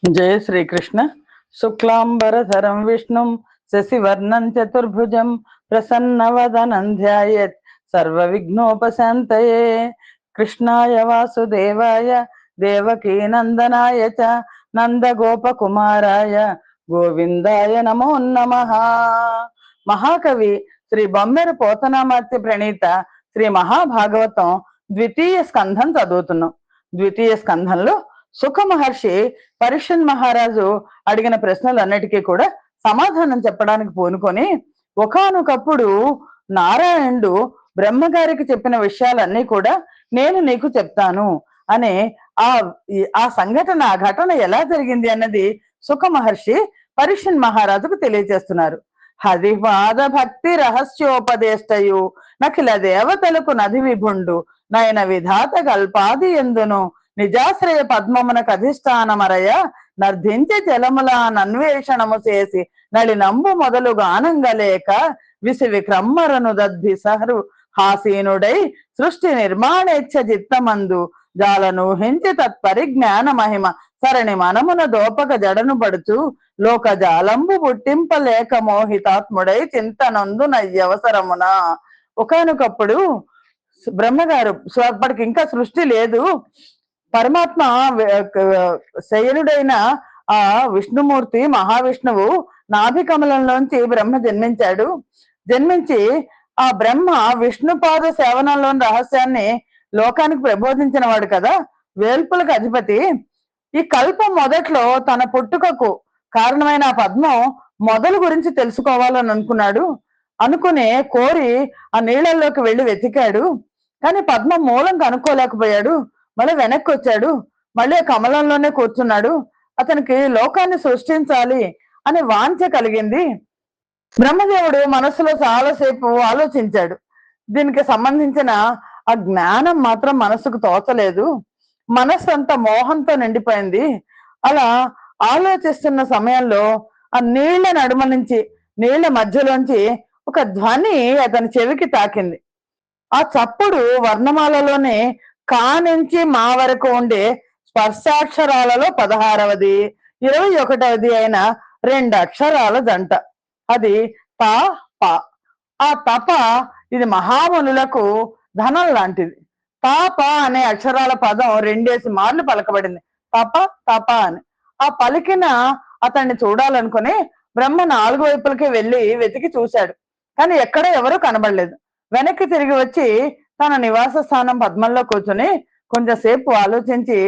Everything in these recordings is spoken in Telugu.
జయ శ్రీకృష్ణ. శుక్లాంబరధరం విష్ణుం శశివర్ణం చతుర్భుజం ప్రసన్నవదనం ధ్యాయేత్ సర్వ విఘ్నోపశాంతయే. కృష్ణాయ వాసుదేవాయ దేవకీ నందనాయ చ నందగోపకుమారాయ గోవిందాయ నమో నమః. మహాకవి శ్రీ బొమ్మెర పోతనామాత్య ప్రణీత శ్రీ మహాభాగవతం ద్వితీయ స్కంధం చదువుతున్నాం. ద్వితీయ స్కంధంలో సుఖ మహర్షి పరీక్షన్ మహారాజు అడిగిన ప్రశ్నలన్నిటికీ కూడా సమాధానం చెప్పడానికి పూనుకొని ఒకానొకప్పుడు నారాయణుడు బ్రహ్మగారికి చెప్పిన విషయాలన్నీ కూడా నేను నీకు చెప్తాను అనే ఆ ఆ సంఘటన ఆ ఘటన ఎలా జరిగింది అన్నది సుఖ మహర్షి పరీక్షన్ మహారాజుకు తెలియజేస్తున్నారు. హరిపాద భక్తి రహస్యోపదేష్టయు నఖిల దేవతలకు నది విభుండు నయన విధాత కల్పాది ఎందును నిజాశ్రయ పద్మమునకు అధిష్టానమరయ నర్ధించే జలముల అన్వేషణము చేసి నళినంబు మొదలుగా ఆనంగలేక విసివి క్రమ్మరను దద్ది సహరు హాసీనుడై సృష్టి నిర్మాణేచ్ఛ చిత్తమందు జాలనూహించి తత్పరిజ్ఞాన మహిమ సరణి మనమున దోపక జడను పడుచు లోక జాలంబు పుట్టింపలేక మోహితాత్ముడై చింతనందు నయ్యవసరమున. ఒకానొకప్పుడు బ్రహ్మగారు అప్పటికి ఇంకా సృష్టి లేదు, పరమాత్మ శయనుడైన ఆ విష్ణుమూర్తి మహావిష్ణువు నాభి కమలంలోంచి బ్రహ్మ జన్మించాడు. జన్మించి ఆ బ్రహ్మ విష్ణుపాద సేవనంలోని రహస్యాన్ని లోకానికి ప్రబోధించిన వాడు కదా, వేల్పులకు అధిపతి. ఈ కల్పం మొదట్లో తన పుట్టుకకు కారణమైన ఆ పద్మం మొదలు గురించి తెలుసుకోవాలని అనుకున్నాడు. అనుకునే కోరి ఆ నీళ్ళల్లోకి వెళ్ళి వెతికాడు. కానీ పద్మం మూలం కనుక్కోలేకపోయాడు. మళ్ళీ వెనక్కి వచ్చాడు. మళ్ళీ కమలంలోనే కూర్చున్నాడు. అతనికి లోకాన్ని సృష్టించాలి అనే వాంఛ కలిగింది. బ్రహ్మదేవుడు మనసులో చాలాసేపు ఆలోచించాడు. దీనికి సంబంధించిన ఆ జ్ఞానం మాత్రం మనసుకు తోచలేదు. మనస్సు అంతా మోహంతో నిండిపోయింది. అలా ఆలోచిస్తున్న సమయంలో ఆ నీళ్ల నడుమ నుంచి, నీళ్ల మధ్యలోంచి ఒక ధ్వని అతని చెవికి తాకింది. ఆ చప్పుడు వర్ణమాలలోనే కా నుంచి మా వరకు ఉండే స్పర్శాక్షరాలలో 16వది 21వది అయిన 2 అక్షరాల జంట. అది త ప. ఆ తప ఇది మహామునులకు ధనం లాంటిది. తాప అనే అక్షరాల పదం 2 మార్లు పలకబడింది, తప తప అని. ఆ పలికిన అతన్ని చూడాలనుకుని బ్రహ్మ 4 వైపులకి వెళ్ళి వెతికి చూశాడు. కానీ ఎక్కడ ఎవరూ కనబడలేదు. వెనక్కి తిరిగి వచ్చి తన నివాస స్థానం పద్మంలో కూర్చుని కొంచెంసేపు ఆలోచించి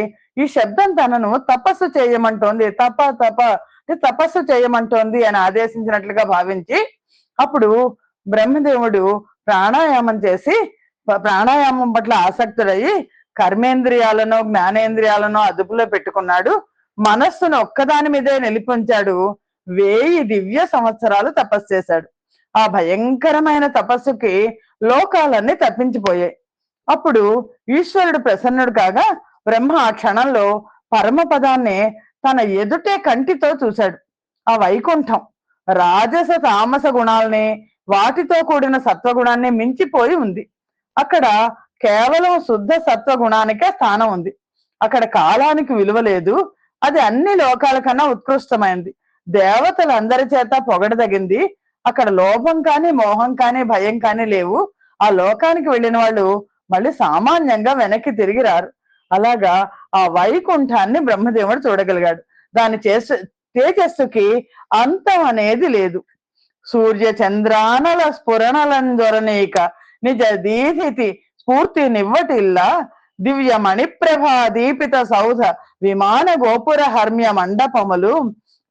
ఈ శబ్దం తనను తపస్సు చేయమంటోంది, తప తప తపస్సు చేయమంటోంది అని ఆదేశించినట్లుగా భావించి అప్పుడు బ్రహ్మదేవుడు ప్రాణాయామం చేసి ప్రాణాయామం పట్ల ఆసక్తుడయి కర్మేంద్రియాలను జ్ఞానేంద్రియాలను అదుపులో పెట్టుకున్నాడు. మనస్సును ఒక్కదాని మీదే నిలిపించాడు. 1000 దివ్య సంవత్సరాలు తపస్సు చేశాడు. ఆ భయంకరమైన తపస్సుకి లోకాలన్నీ తప్పించిపోయాయి. అప్పుడు ఈశ్వరుడు ప్రసన్నుడు కాగా బ్రహ్మ ఆ క్షణంలో పరమపదాన్ని తన ఎదుటే కంటితో చూశాడు. ఆ వైకుంఠం రాజస తామస గుణాలని వాటితో కూడిన సత్వగుణాన్ని మించిపోయి ఉంది. అక్కడ కేవలం శుద్ధ సత్వగుణానికే స్థానం ఉంది. అక్కడ కాలానికి విలువ లేదు. అది అన్ని లోకాల కన్నా ఉత్కృష్టమైంది. దేవతలందరి చేత పొగడదగింది. అక్కడ లోభం కానీ మోహం కానీ భయం కానీ లేవు. ఆ లోకానికి వెళ్ళిన వాళ్ళు మళ్ళీ సామాన్యంగా వెనక్కి తిరిగి రారు. అలాగా ఆ వైకుంఠాన్ని బ్రహ్మదేవుడు చూడగలిగాడు. దాని తేజస్సుకి అంతం అనేది లేదు. సూర్య చంద్రానల స్ఫురణలందొరనీక నిజ దీధితి స్ఫూర్తి నివ్వటిల్లా దివ్య మణిప్రభా దీపిత సౌధ విమాన గోపుర హర్మ్య మండపములు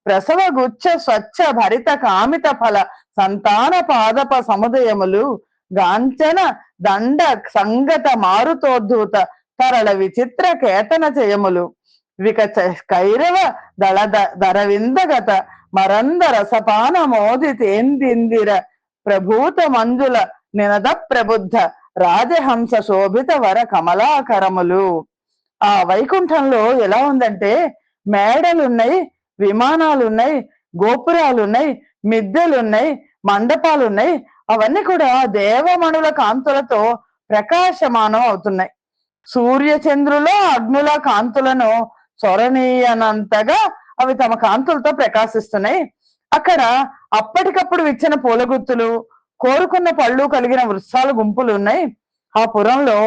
ప్రసవ గుచ్చ స్వచ్ఛ భరిత కామిత ఫల సంతాన పాదప సముదయములు గాంచన దండ సంగత మారుతోద్ధూత తరళ విచిత్ర కేతన చయములు వికచ కైరవ దళ దరవిందగత మరంద రసపాన మోదితేందిందిర ప్రభూత మంజుల నినద ప్రబుద్ధ రాజహంస శోభిత వర కమలాకరములు. ఆ వైకుంఠంలో ఎలా ఉందంటే మేడలున్నాయి, విమానాలున్నాయి, గోపురాలున్నాయి, మిద్దెలున్నాయి, మండపాలున్నాయి. అవన్నీ కూడా దేవమణుల కాంతులతో ప్రకాశమానం అవుతున్నాయి. సూర్య చంద్రుల అగ్నుల కాంతులను చొరనీయనంతగా అవి తమ కాంతులతో ప్రకాశిస్తున్నాయి. అక్కడ అప్పటికప్పుడు విచ్చిన పూలగుత్తులు, కోరుకున్న పళ్ళు కలిగిన వృక్షాల గుంపులు ఉన్నాయి. ఆ పురంలో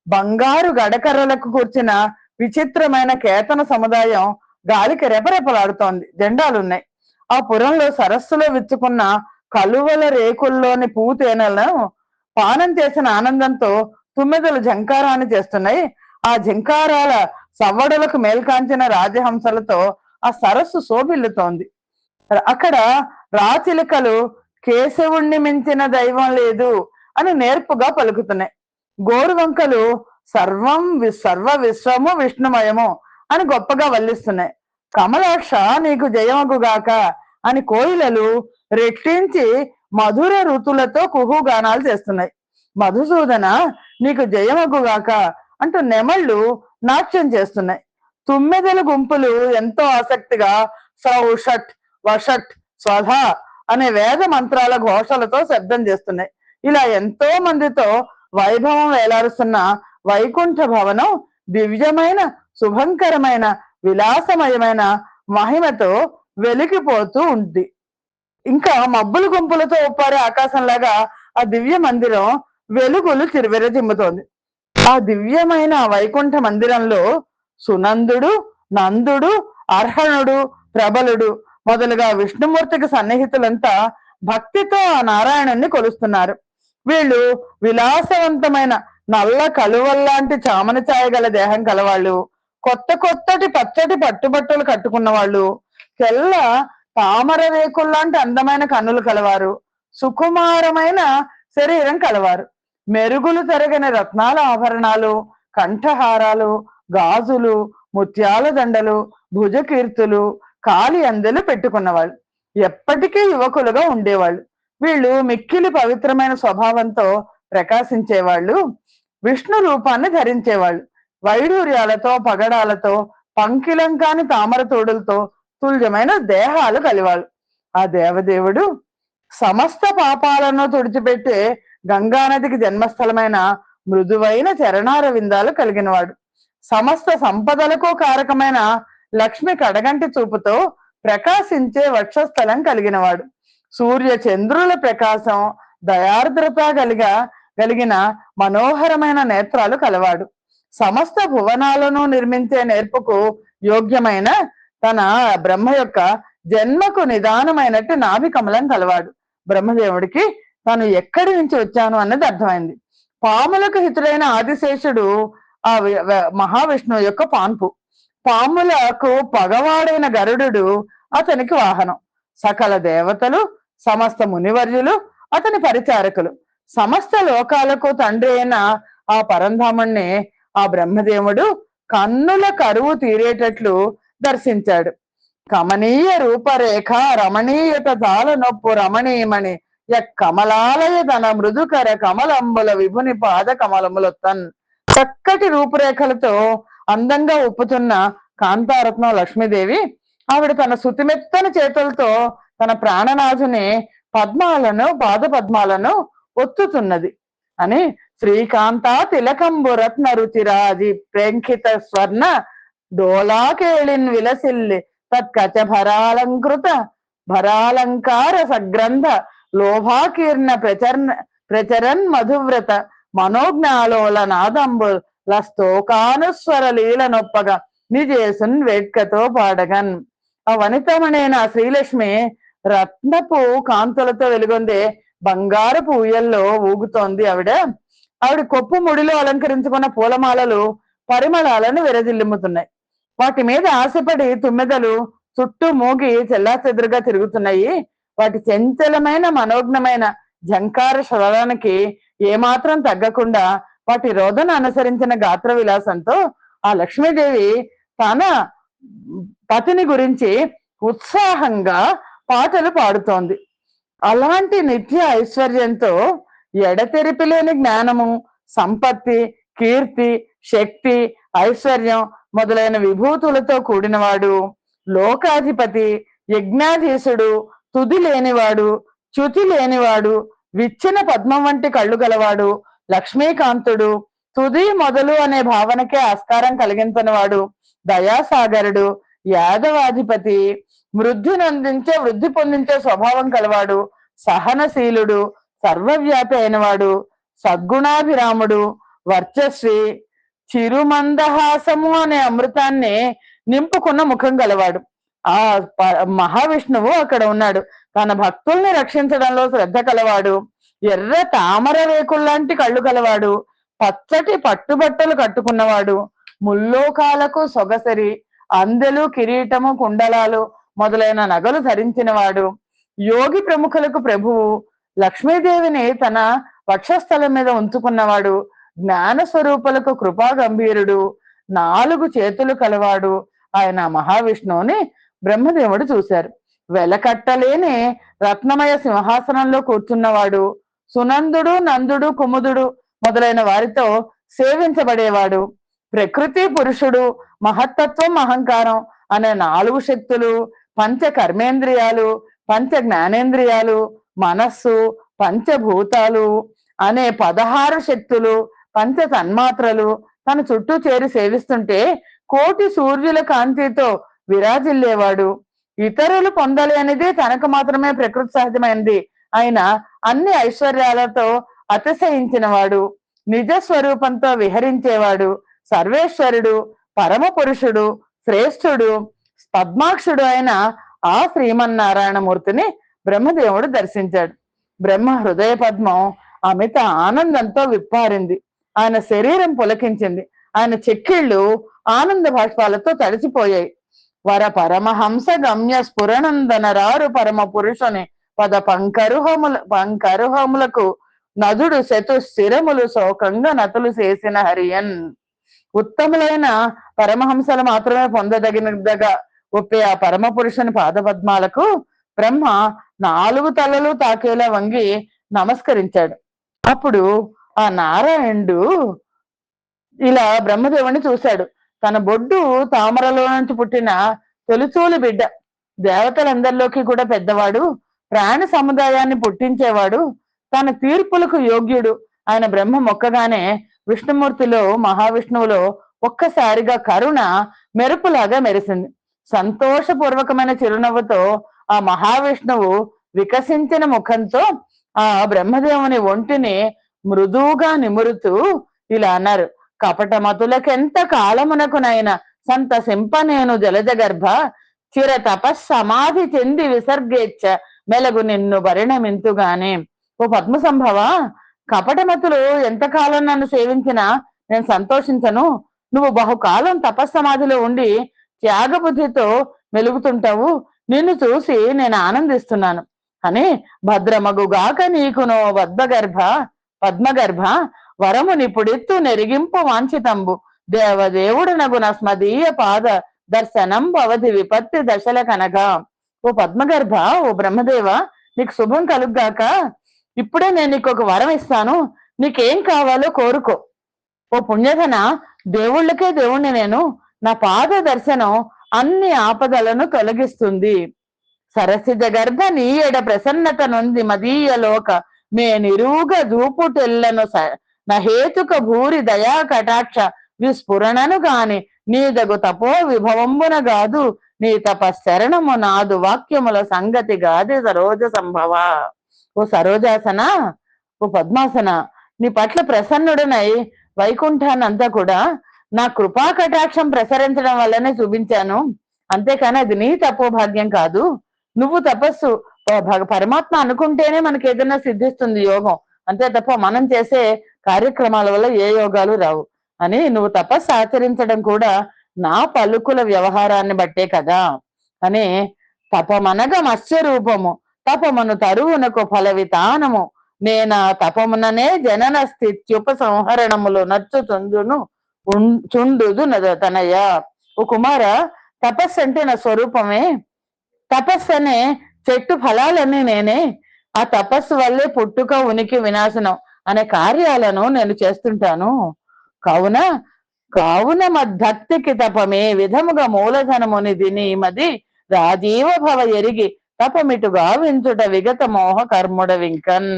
బంగారు గడకర్రలకు కూర్చిన విచిత్రమైన కేతన సముదాయం గాలికి రెపరెపలాడుతోంది. జెండాలున్నాయి. ఆ పురంలో సరస్సులో విచ్చుకున్న కలువల రేకుల్లోని పూతేనలను పానం చేసిన ఆనందంతో తుమ్మెదలు జంకారాన్ని చేస్తున్నాయి. ఆ జంకారాల సవ్వడులకు మేల్కాంచిన రాజహంసలతో ఆ సరస్సు శోభిల్లుతోంది. అక్కడ రాచిలుకలు కేశవుణ్ణి మించిన దైవం లేదు అని నేర్పుగా పలుకుతున్నాయి. గోరువంకలు సర్వ విశ్వము విష్ణుమయము అని గొప్పగా వల్లిస్తున్నాయి. కమలాక్ష నీకు జయమగుగాక అని కోయిలలు రెట్టించి మధుర ఋతులతో కుహుగానాలు చేస్తున్నాయి. మధుసూదన నీకు జయమగుగాక అంటూ నెమళ్ళు నాట్యం చేస్తున్నాయి. తుమ్మెదల గుంపులు ఎంతో ఆసక్తిగా సౌషట్ వషట్ స్వధ అనే వేద మంత్రాల ఘోషలతో శబ్దం చేస్తున్నాయి. ఇలా ఎంతో మందితో వైభవం వేలాడుతున్న వైకుంఠ భవనం దివ్యమైన, శుభంకరమైన, విలాసమయమైన మహిమతో వెలికిపోతూ ఉంది. ఇంకా మబ్బుల గుంపులతో ఉప్పారే ఆకాశంలాగా ఆ దివ్య మందిరం వెలుగులు చిరువిరజిమ్ముతోంది. ఆ దివ్యమైన వైకుంఠ మందిరంలో సునందుడు, నందుడు, అర్హణుడు, ప్రబలుడు మొదలుగా విష్ణుమూర్తికి సన్నిహితులంతా భక్తితో ఆ నారాయణుణ్ణి కొలుస్తున్నారు. వీళ్ళు విలాసవంతమైన నల్ల కలువల్లాంటి చామన ఛాయ గల దేహం కలవాళ్ళు, కొత్తటి పచ్చటి పట్టుబట్టలు కట్టుకున్న వాళ్ళు, తెల్ల తామర రేకుల్లాంటి అందమైన కన్నులు కలవారు, సుకుమారమైన శరీరం కలవారు, మెరుగులు తరగని రత్నాల ఆభరణాలు, కంఠహారాలు, గాజులు, ముత్యాల దండలు, భుజకీర్తులు, కాలి అందెలు పెట్టుకున్నవాళ్ళు, ఎప్పటికీ యువకులుగా ఉండేవాళ్ళు. వీళ్ళు మిక్కిలి పవిత్రమైన స్వభావంతో ప్రకాశించేవాళ్ళు, విష్ణు రూపాన్ని ధరించేవాళ్ళు. వైడూర్యాలతో, పగడాలతో, పంకిలం కాని తామర తోడులతో తుల్యమైన దేహాలు కలివాళ్ళు. ఆ దేవదేవుడు సమస్త పాపాలను తుడిచిపెట్టే గంగానదికి జన్మస్థలమైన మృదువైన చరణార విందాలు కలిగినవాడు. సమస్త సంపదలకు కారకమైన లక్ష్మి కడగంటి చూపుతో ప్రకాశించే వక్షస్థలం కలిగినవాడు. సూర్య చంద్రుల ప్రకాశం, దయార్ద్రత కలిగిన మనోహరమైన నేత్రాలు కలవాడు. సమస్త భువనాలను నిర్మించే నేర్పుకు యోగ్యమైన తన బ్రహ్మ యొక్క జన్మకు నిదానమైనట్టు నాభి కమలం కలవాడు. బ్రహ్మదేవుడికి తాను ఎక్కడి నుంచి వచ్చాను అన్నది అర్థమైంది. పాములకు హితుడైన ఆదిశేషుడు ఆ మహావిష్ణువు యొక్క పాన్పు. పాములకు పగవాడైన గరుడు అతనికి వాహనం. సకల దేవతలు, సమస్త మునివర్యులు అతని పరిచారకులు. సమస్త లోకాలకు తండ్రి అయిన ఆ పరంధాముణ్ణి ఆ బ్రహ్మదేవుడు కన్నుల కరువు తీరేటట్లు దర్శించాడు. కమనీయ రూపరేఖ రమణీయత తాల నొప్పు రమణీయమణి కమలాలయ తన మృదుకర కమలంబుల విభుని పాద కమలములొత్తన్. చక్కటి రూపురేఖలతో అందంగా ఉప్పుతున్న కాంతారత్నం లక్ష్మీదేవి ఆవిడ తన శుతిమెత్తని చేతులతో తన ప్రాణనాథుని పాద పద్మాలను ఒత్తుతున్నది అని శ్రీకాంత తిలకంబు రత్న రుచిరాజి ప్రేంఖిత స్వర్ణ డోలాకేళిన్ విలసిల్లి తత్కచ భరాలంకార సగ్రంథ లోభాకీర్ణ ప్రచరన్ మధువ్రత మనోజ్ఞాలోల నాదంబు లస్తోకానుస్వర లీల నొప్పగా నిజేసున్ వేట్కతో పాడగన్. ఆ వనితమణైన శ్రీలక్ష్మి రత్నపు కాంతులతో వెలుగొందే బంగారపు ఊయల్లో ఊగుతోంది. ఆవిడ కొప్పు ముడిలో అలంకరించుకున్న పూలమాలలు పరిమళాలను విరజిల్లుముతున్నాయి. వాటి మీద ఆశపడి తుమ్మెదలు చుట్టూ మోగి చెల్లాచెదురుగా తిరుగుతున్నాయి. వాటి చంచలమైన మనోజ్ఞమైన జంకార స్వరానికి ఏమాత్రం తగ్గకుండా వాటి రోదన అనుసరించిన గాత్ర విలాసంతో ఆ లక్ష్మీదేవి తన పతిని గురించి ఉత్సాహంగా పాటలు పాడుతోంది. అలాంటి నిత్య ఐశ్వర్యంతో ఎడతెరిపిలేని జ్ఞానము, సంపత్తి, కీర్తి, శక్తి, ఐశ్వర్యం మొదలైన విభూతులతో కూడినవాడు, లోకాధిపతి, యజ్ఞాధీశుడు, తుది లేనివాడు, చ్యుతి లేనివాడు, విచ్చిన పద్మం వంటి కళ్ళు గలవాడు, లక్ష్మీకాంతుడు, తుది మొదలు అనే భావనకే ఆస్కారం కలిగించినవాడు, దయాసాగరుడు, యాదవాధిపతి, వృద్ధి పొందించే స్వభావం కలవాడు, సహనశీలుడు, సర్వవ్యాపి అయినవాడు, సద్గుణాభిరాముడు, వర్చశ్రీ, చిరుమందహాసము అనే అమృతాన్ని నింపుకున్న ముఖం గలవాడు. ఆ మహావిష్ణువు అక్కడ ఉన్నాడు. తన భక్తుల్ని రక్షించడంలో శ్రద్ధ కలవాడు, ఎర్ర తామర రేకుల్లాంటి కళ్ళు కలవాడు, పచ్చటి పట్టుబట్టలు కట్టుకున్నవాడు, ముల్లోకాలకు సొగసరి, అందెలు, కిరీటము, కుండలాలు మొదలైన నగలు ధరించినవాడు, యోగి ప్రముఖులకు ప్రభువు, లక్ష్మీదేవిని తన వక్షస్థలం మీద ఉంచుకున్నవాడు, జ్ఞాన స్వరూపులకు కృపా గంభీరుడు, 4 చేతులు కలవాడు. ఆయన మహావిష్ణువుని బ్రహ్మదేవుడు చూశారు. వెలకట్టలేని రత్నమయ సింహాసనంలో కూర్చున్నవాడు, సునందుడు, నందుడు, కుముదుడు మొదలైన వారితో సేవించబడేవాడు, ప్రకృతి పురుషుడు, మహత్తత్వం, అహంకారం అనే 4 శక్తులు, పంచ కర్మేంద్రియాలు, పంచ జ్ఞానేంద్రియాలు, మనస్సు, పంచభూతాలు అనే 16 శక్తులు, పంచ తన్మాత్రలు తన చుట్టూ చేరి సేవిస్తుంటే కోటి సూర్యుల కాంతితో విరాజిల్లేవాడు. ఇతరులు పొందలేనిది తనకు మాత్రమే ప్రకృతి సహజమైనది ఆయన అన్ని ఐశ్వర్యాలతో అతిశయించినవాడు, నిజ స్వరూపంతో విహరించేవాడు, సర్వేశ్వరుడు, పరమ పురుషుడు, శ్రేష్ఠుడు, పద్మాక్షుడు అయిన ఆ శ్రీమన్నారాయణమూర్తిని బ్రహ్మదేవుడు దర్శించాడు. బ్రహ్మ హృదయ పద్మం అమిత ఆనందంతో విప్పారింది. ఆయన శరీరం పులకించింది. ఆయన చెక్కిళ్ళు ఆనంద బాష్పాలతో తడిసిపోయాయి. వర పరమహంస గమ్య స్ఫురణందనరారు పరమ పురుషుని పద పంకరుహములకు నదుడు స్థిరములు శోకంగా నతులు చేసిన హరియన్. ఉత్తములైన పరమహంసలు మాత్రమే పొందదగినదిగా ఒప్పే ఆ పరమ పురుషుని పాదపద్మాలకు బ్రహ్మ 4 తలలు తాకేలా వంగి నమస్కరించాడు. అప్పుడు ఆ నారాయణుడు ఇలా బ్రహ్మదేవుని చూశాడు. తన బొడ్డు తామరలో నుంచి పుట్టిన తొలిచూలి బిడ్డ, దేవతలందరిలోకి కూడా పెద్దవాడు, ప్రాణి సముదాయాన్ని పుట్టించేవాడు, తన తీర్పులకు యోగ్యుడు. ఆయన బ్రహ్మ మొక్కగానే విష్ణుమూర్తిలో, మహావిష్ణువులో ఒక్కసారిగా కరుణ మెరుపులాగా మెరిసింది. సంతోషపూర్వకమైన చిరునవ్వుతో ఆ మహావిష్ణువు వికసించిన ముఖంతో ఆ బ్రహ్మదేవుని ఒంటిని మృదువుగా నిమురుతూ ఇలా అన్నారు: కపటమతులకెంత కాలమునకునైనా సంతసింప నేను జలజ గర్భ, చిర తపస్సమాధి చెంది విసర్గేచ్ఛ మెలగు నిన్ను పరిణమింతుగానే. ఓ పద్మ సంభవ, కపటమతులు ఎంతకాలం నన్ను సేవించినా నేను సంతోషించను. నువ్వు బహుకాలం తపస్సమాధిలో ఉండి త్యాగబుద్ధితో మెలుగుతుంటావు. నిన్ను చూసి నేను ఆనందిస్తున్నాను అని, భద్రమగుగాక నీకునో పద్మగర్భ వరము నిపుడిత్తు నెరిగింపు వాంఛితంబు దేవదేవుడు నగున స్మదీయ పాద దర్శనం అవధి విపత్తి దశల కనగా. ఓ పద్మగర్భ, ఓ బ్రహ్మదేవ, నీకు శుభం కలుగ్గాక. ఇప్పుడే నేను నీకు ఒక వరం ఇస్తాను. నీకేం కావాలో కోరుకో. ఓ పుణ్యధన, దేవుళ్ళకే దేవుణ్ణి నేను. నా పాద దర్శనం అన్ని ఆపదలను తొలగిస్తుంది. సరసిజ గర్భ నీయడ ప్రసన్నత నొంది మదీయ లోక మే నిరుగ దూపుటెల్లను నహేతుక భూరి దయా కటాక్ష విస్ఫురణను గాని నీదగు తపో విభవంబున గాదు నీ తపశరణము నాదు వాక్యముల సంగతి గాది సరోజ సంభవ. ఓ సరోజాసన, ఓ పద్మాసన, నీ పట్ల ప్రసన్నుడనై వైకుంఠాన్నంతా కూడా నా కృపా కటాక్షం ప్రసరించడం వల్లనే చూపించాను. అంతేకాని అది నీ తపోభాగ్యం కాదు. నువ్వు తపస్సు పరమాత్మ అనుకుంటేనే మనకి ఏదైనా సిద్ధిస్తుంది యోగం, అంతే తప్ప మనం చేసే కార్యక్రమాల వల్ల ఏ యోగాలు రావు అని. నువ్వు తపస్సు ఆచరించడం కూడా నా పలుకుల వ్యవహారాన్ని బట్టే కదా అని. తపమనగ మత్స్య రూపము తపమును తరువునకు ఫల వితానము నేనా తపముననే జనన స్థిత్యుపసంహరణములు నచ్చుతుందును చుండుదు తనయ. ఓ కుమార, తపస్సు అంటే నా స్వరూపమే. తపస్సు అనే చెట్టు ఫలాలన్నీ నేనే. ఆ తపస్సు వల్లే పుట్టుక, ఉనికి, వినాశనం అనే కార్యాలను నేను చేస్తుంటాను. కావున మద్భక్తికి తపమే విధముగా మూలధనముని దిని మది రాజీవ భవ ఎరిగి తపమిటు గావించుట విగత మోహ కర్ముడ వింకన్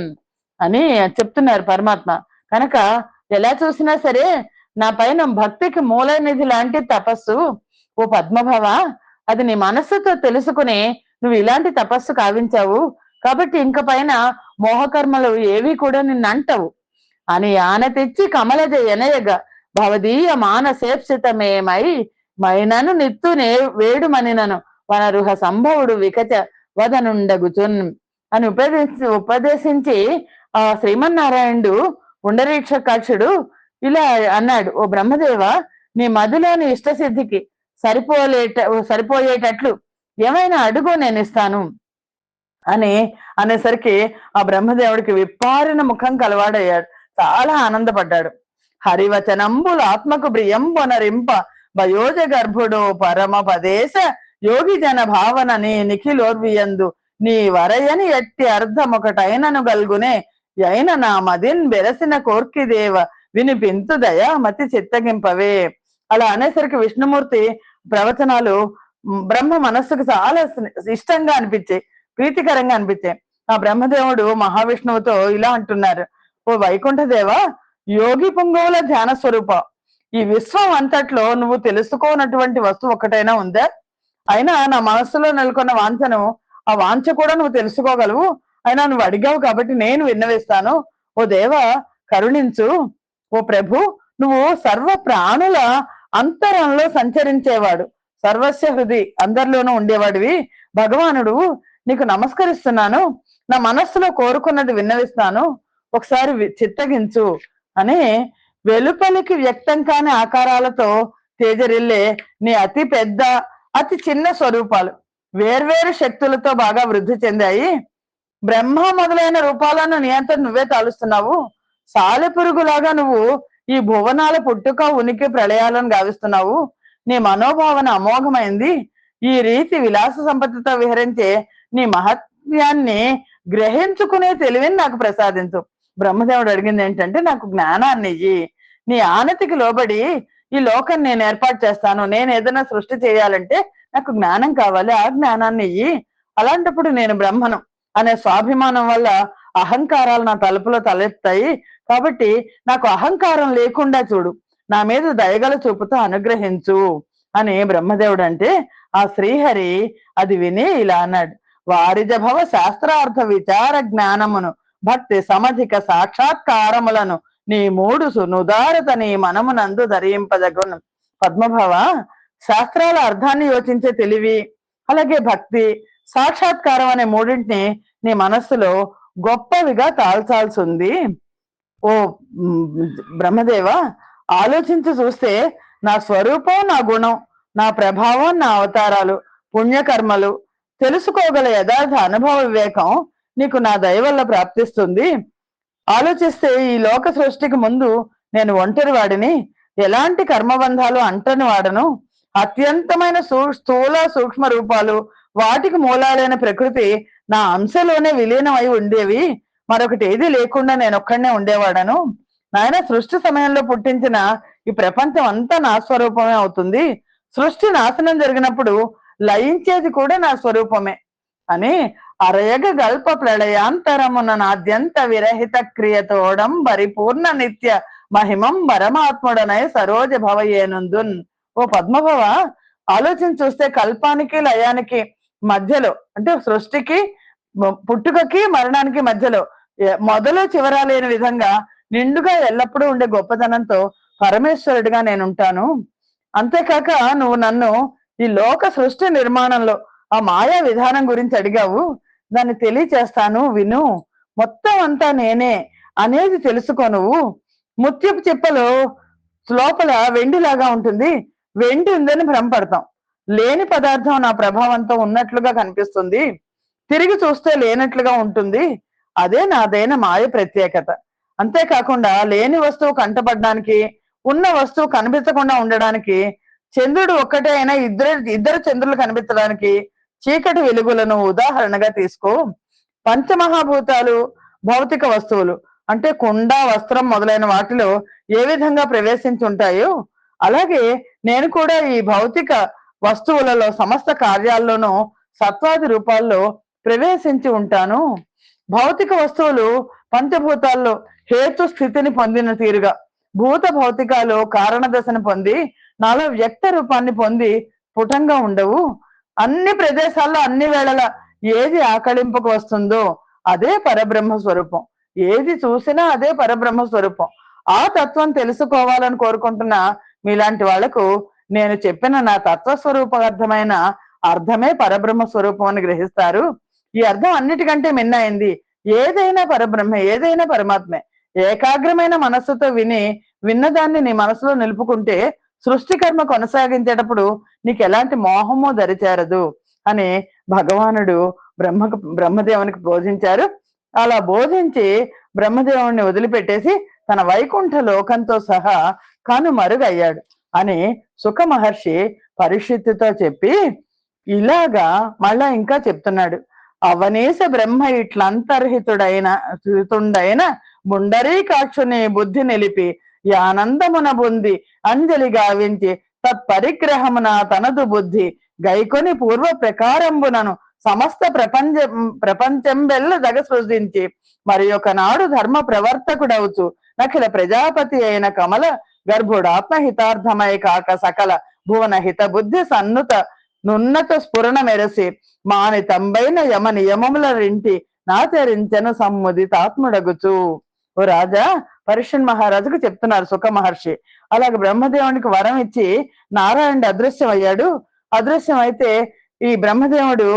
అని చెప్తున్నారు పరమాత్మ. కనుక ఎలా చూసినా సరే నా పైన భక్తికి మూలనిధి లాంటి తపస్సు. ఓ పద్మభవ, అది నీ మనస్సుతో తెలుసుకుని నువ్వు ఇలాంటి తపస్సు కావించావు, కాబట్టి ఇంక పైన మోహకర్మలు ఏవి కూడా నిన్నంటవు అని ఆన తెచ్చి కమలజ ఎనయగ భవదీయ మానసేప్సితమేమై మైనను నిత్తునే వేడుమనినను వనరుహ సంభవుడు వికచ వదనుండగుచున్ అని ఉపదేశించి ఆ శ్రీమన్నారాయణుడు పుండరీక్షకాక్షుడు ఇలా అన్నాడు, ఓ బ్రహ్మదేవ, నీ మదిలోని ఇష్టసిద్ధికి సరిపోయేటట్లు ఏమైనా అడుగు నేను ఇస్తాను అని అనేసరికి ఆ బ్రహ్మదేవుడికి విప్పారిన ముఖం కలవాడయ్యాడు, చాలా ఆనందపడ్డాడు. హరివచనంబులు ఆత్మకు ప్రియంబొనరింప భయోజ గర్భుడు పరమపదేశ యోగి జన భావన నీ నిఖిలోర్వియందు నీ వరయని ఎట్టి అర్థమొకటైనను గల్గునే అయిన నా మదిన్ బెరసిన కోర్కిదేవ వినిపింతు దయా మతి చిత్తగింపవే. అలా అనేసరికి విష్ణుమూర్తి ప్రవచనాలు బ్రహ్మ మనస్సుకు చాలా ఇష్టంగా అనిపించాయి, ప్రీతికరంగా అనిపించాయి. ఆ బ్రహ్మదేవుడు మహావిష్ణువుతో ఇలా అంటున్నారు, ఓ వైకుంఠదేవ, యోగి పుంగవుల ధ్యాన స్వరూప, ఈ విశ్వం అంతట్లో నువ్వు తెలుసుకోనటువంటి వస్తువు ఒకటైనా ఉందా? అయినా నా మనస్సులో నెలకొన్న వాంఛను, ఆ వాంఛ కూడా నువ్వు తెలుసుకోగలవు. అయినా నువ్వు అడిగావు కాబట్టి నేను విన్నవిస్తాను. ఓ దేవ, కరుణించు. ఓ ప్రభు, నువ్వు సర్వ ప్రాణుల అంతరంలో సంచరించేవాడు, సర్వస్య హృది అందరిలోనూ ఉండేవాడివి. భగవానుడు, నీకు నమస్కరిస్తున్నాను, నా మనస్సులో కోరుకున్నది విన్నవిస్తాను, ఒకసారి చిత్తగించు అని వెలుపలికి వ్యక్తం కాని ఆకారాలతో తేజరిల్లే నీ అతి పెద్ద అతి చిన్న స్వరూపాలు వేర్వేరు శక్తులతో బాగా వృద్ధి చెందాయి. బ్రహ్మ మొదలైన రూపాలను నియంత్రణ నువ్వే తాలుస్తున్నావు. సాలెపురుగులాగా నువ్వు ఈ భువనాల పుట్టుక ఉనికి ప్రళయాలను గావిస్తున్నావు. నీ మనోభావన అమోఘమైంది. ఈ రీతి విలాస సంపత్తితో విహరించే నీ మహత్యాన్ని గ్రహించుకునే తెలివిని నాకు ప్రసాదించు. బ్రహ్మదేవుడు అడిగింది ఏంటంటే, నాకు జ్ఞానాన్ని ఇయ్యి. నీ ఆనతికి లోబడి ఈ లోకం నేను ఏర్పాటు చేస్తాను. నేను ఏదైనా సృష్టి చేయాలంటే నాకు జ్ఞానం కావాలి, ఆ జ్ఞానాన్ని ఇయ్యి. అలాంటప్పుడు నేను బ్రహ్మను అనే స్వాభిమానం వల్ల అహంకారాలు నా తలుపులో తలెత్తాయి. కాబట్టి నాకు అహంకారం లేకుండా చూడు, నా మీద దయగల చూపుతో అనుగ్రహించు అని బ్రహ్మదేవుడు అంటే, ఆ శ్రీహరి అది విని ఇలా అన్నాడు, వారిజ భవ శాస్త్రార్థ విచార జ్ఞానమును భక్తి సమధిక సాక్షాత్కారములను నీ మూడు సునుదారత నీ మనమునందు ధరింపదగును. పద్మభవ, శాస్త్రాల అర్థాన్ని యోచించే తెలివి, అలాగే భక్తి, సాక్షాత్కారం అనే మూడింటిని నీ మనస్సులో గొప్పవిగా తాల్చాల్సి ఉంది. ఓ బ్రహ్మదేవ, ఆలోచించి చూస్తే నా స్వరూపం, నా గుణం, నా ప్రభావం, నా అవతారాలు, పుణ్యకర్మలు తెలుసుకోగల యథార్థ అనుభవ వివేకం నీకు నా దయ వల్ల ప్రాప్తిస్తుంది. ఆలోచిస్తే ఈ లోక సృష్టికి ముందు నేను ఒంటరి వాడిని, ఎలాంటి కర్మబంధాలు అంటని వాడను. అత్యంతమైన స్థూల సూక్ష్మ రూపాలు, వాటికి మూలాలైన ప్రకృతి నా అంశలోనే విలీనమై ఉండేవి. మరొకటి ఏది లేకుండా నేను ఒక్కడనే ఉండేవాడను. నాయన, సృష్టి సమయంలో పుట్టించిన ఈ ప్రపంచం అంతా నా స్వరూపమే అవుతుంది. సృష్టి నాశనం జరిగినప్పుడు లయించేది కూడా నా స్వరూపమే అని అరయగ గల్ప ప్రళయాంతరమున నాద్యంత విరహిత క్రియతోడం పరిపూర్ణ నిత్య మహిమం పరమాత్ముడనై సరోజ భవయేనుందున్. ఓ పద్మభవ, ఆలోచన చూస్తే కల్పానికి లయానికి మధ్యలో, అంటే సృష్టికి పుట్టుకకి మరణానికి మధ్యలో మొదలు చివర లేని విధంగా నిండుగా ఎల్లప్పుడూ ఉండే గొప్పతనంతో పరమేశ్వరుడిగా నేనుంటాను. అంతేకాక నువ్వు నన్ను ఈ లోక సృష్టి నిర్మాణంలో ఆ మాయా విధానం గురించి అడిగావు, దాన్ని తెలియచేస్తాను, విను. మొత్తం అంతా నేనే అనేది తెలుసుకో. నువ్వు ముత్యపు చిప్పలు లోపల వెండిలాగా ఉంటుంది, వెండి ఉందని భ్రమపడతాం. లేని పదార్థం నా ప్రభావంతో ఉన్నట్లుగా కనిపిస్తుంది, తిరిగి చూస్తే లేనట్లుగా ఉంటుంది. అదే నాదైన మాయ ప్రత్యేకత. అంతేకాకుండా లేని వస్తువు కంటపడడానికి, ఉన్న వస్తువు కనిపించకుండా ఉండడానికి, చంద్రుడు ఒక్కటే అయినా ఇద్దరు చంద్రులు కనిపించడానికి చీకటి వెలుగులను ఉదాహరణగా తీసుకో. పంచమహాభూతాలు భౌతిక వస్తువులు అంటే కుండ, వస్త్రం మొదలైన వాటిలో ఏ విధంగా ప్రవేశించి ఉంటాయో అలాగే నేను కూడా ఈ భౌతిక వస్తువులలో సమస్త కార్యాల్లోనూ సత్వాది రూపాల్లో ప్రవేశించి ఉంటాను. భౌతిక వస్తువులు పంచభూతాల్లో హేతు స్థితిని పొందిన తీరుగా భూత భౌతికాలు కారణ దశను పొంది నాలో వ్యక్త రూపాన్ని పొంది స్ఫుటంగా ఉండవు. అన్ని ప్రదేశాల్లో అన్ని వేళల ఏది ఆకళింపుకు వస్తుందో అదే పరబ్రహ్మ స్వరూపం. ఏది చూసినా అదే పరబ్రహ్మ స్వరూపం. ఆ తత్వం తెలుసుకోవాలని కోరుకుంటున్న మీలాంటి వాళ్లకు నేను చెప్పిన నా తత్వస్వరూపార్థమైన అర్థమే పరబ్రహ్మ స్వరూపం అని గ్రహిస్తారు. ఈ అర్థం అన్నిటికంటే మిన్నైంది. ఏదైనా పరబ్రహ్మ, ఏదైనా పరమాత్మే. ఏకాగ్రమైన మనస్సుతో విన్నదాన్ని నీ మనసులో నిలుపుకుంటే సృష్టి కర్మ కొనసాగించేటప్పుడు నీకు ఎలాంటి మోహమో దరిచేరదు అని భగవానుడు బ్రహ్మదేవునికి బోధించారు. అలా బోధించి బ్రహ్మదేవుణ్ణి వదిలిపెట్టేసి తన వైకుంఠ లోకంతో సహా కనుమరుగయ్యాడు అని సుఖ మహర్షి పరీక్షిత్తుతో చెప్పి ఇలాగా మళ్ళా ఇంకా చెప్తున్నాడు. అవనీస బ్రహ్మ ఇట్లంతర్హితుడైన ముండరీకాక్షుని బుద్ధి నిలిపి ఆనందమున బుంది అంజలి గావించి తత్పరిగ్రహమున తనదు బుద్ధి గైకొని పూర్వ ప్రకారంబునను సమస్త ప్రపంచంబెల్ల దగ సృజించి మరి ఒకనాడు ధర్మ ప్రవర్తకుడవుచు నఖిల ప్రజాపతి అయిన కమల గర్భుడాత్మహితార్థమై కాక సకల భువన హిత బుద్ధి సన్నుత నున్నత స్ఫురణ మెరసి మాని తంబైన యమ నియమముల రింటి నాచరించను సమ్ముదితాత్ముడగుచు. ఓ రాజా, పరీక్షన్ మహారాజుకు చెప్తున్నారు సుఖ మహర్షి. అలాగే బ్రహ్మదేవునికి వరం ఇచ్చి నారాయణుడు అదృశ్యం అయ్యాడు. అదృశ్యం అయితే ఈ బ్రహ్మదేవుడు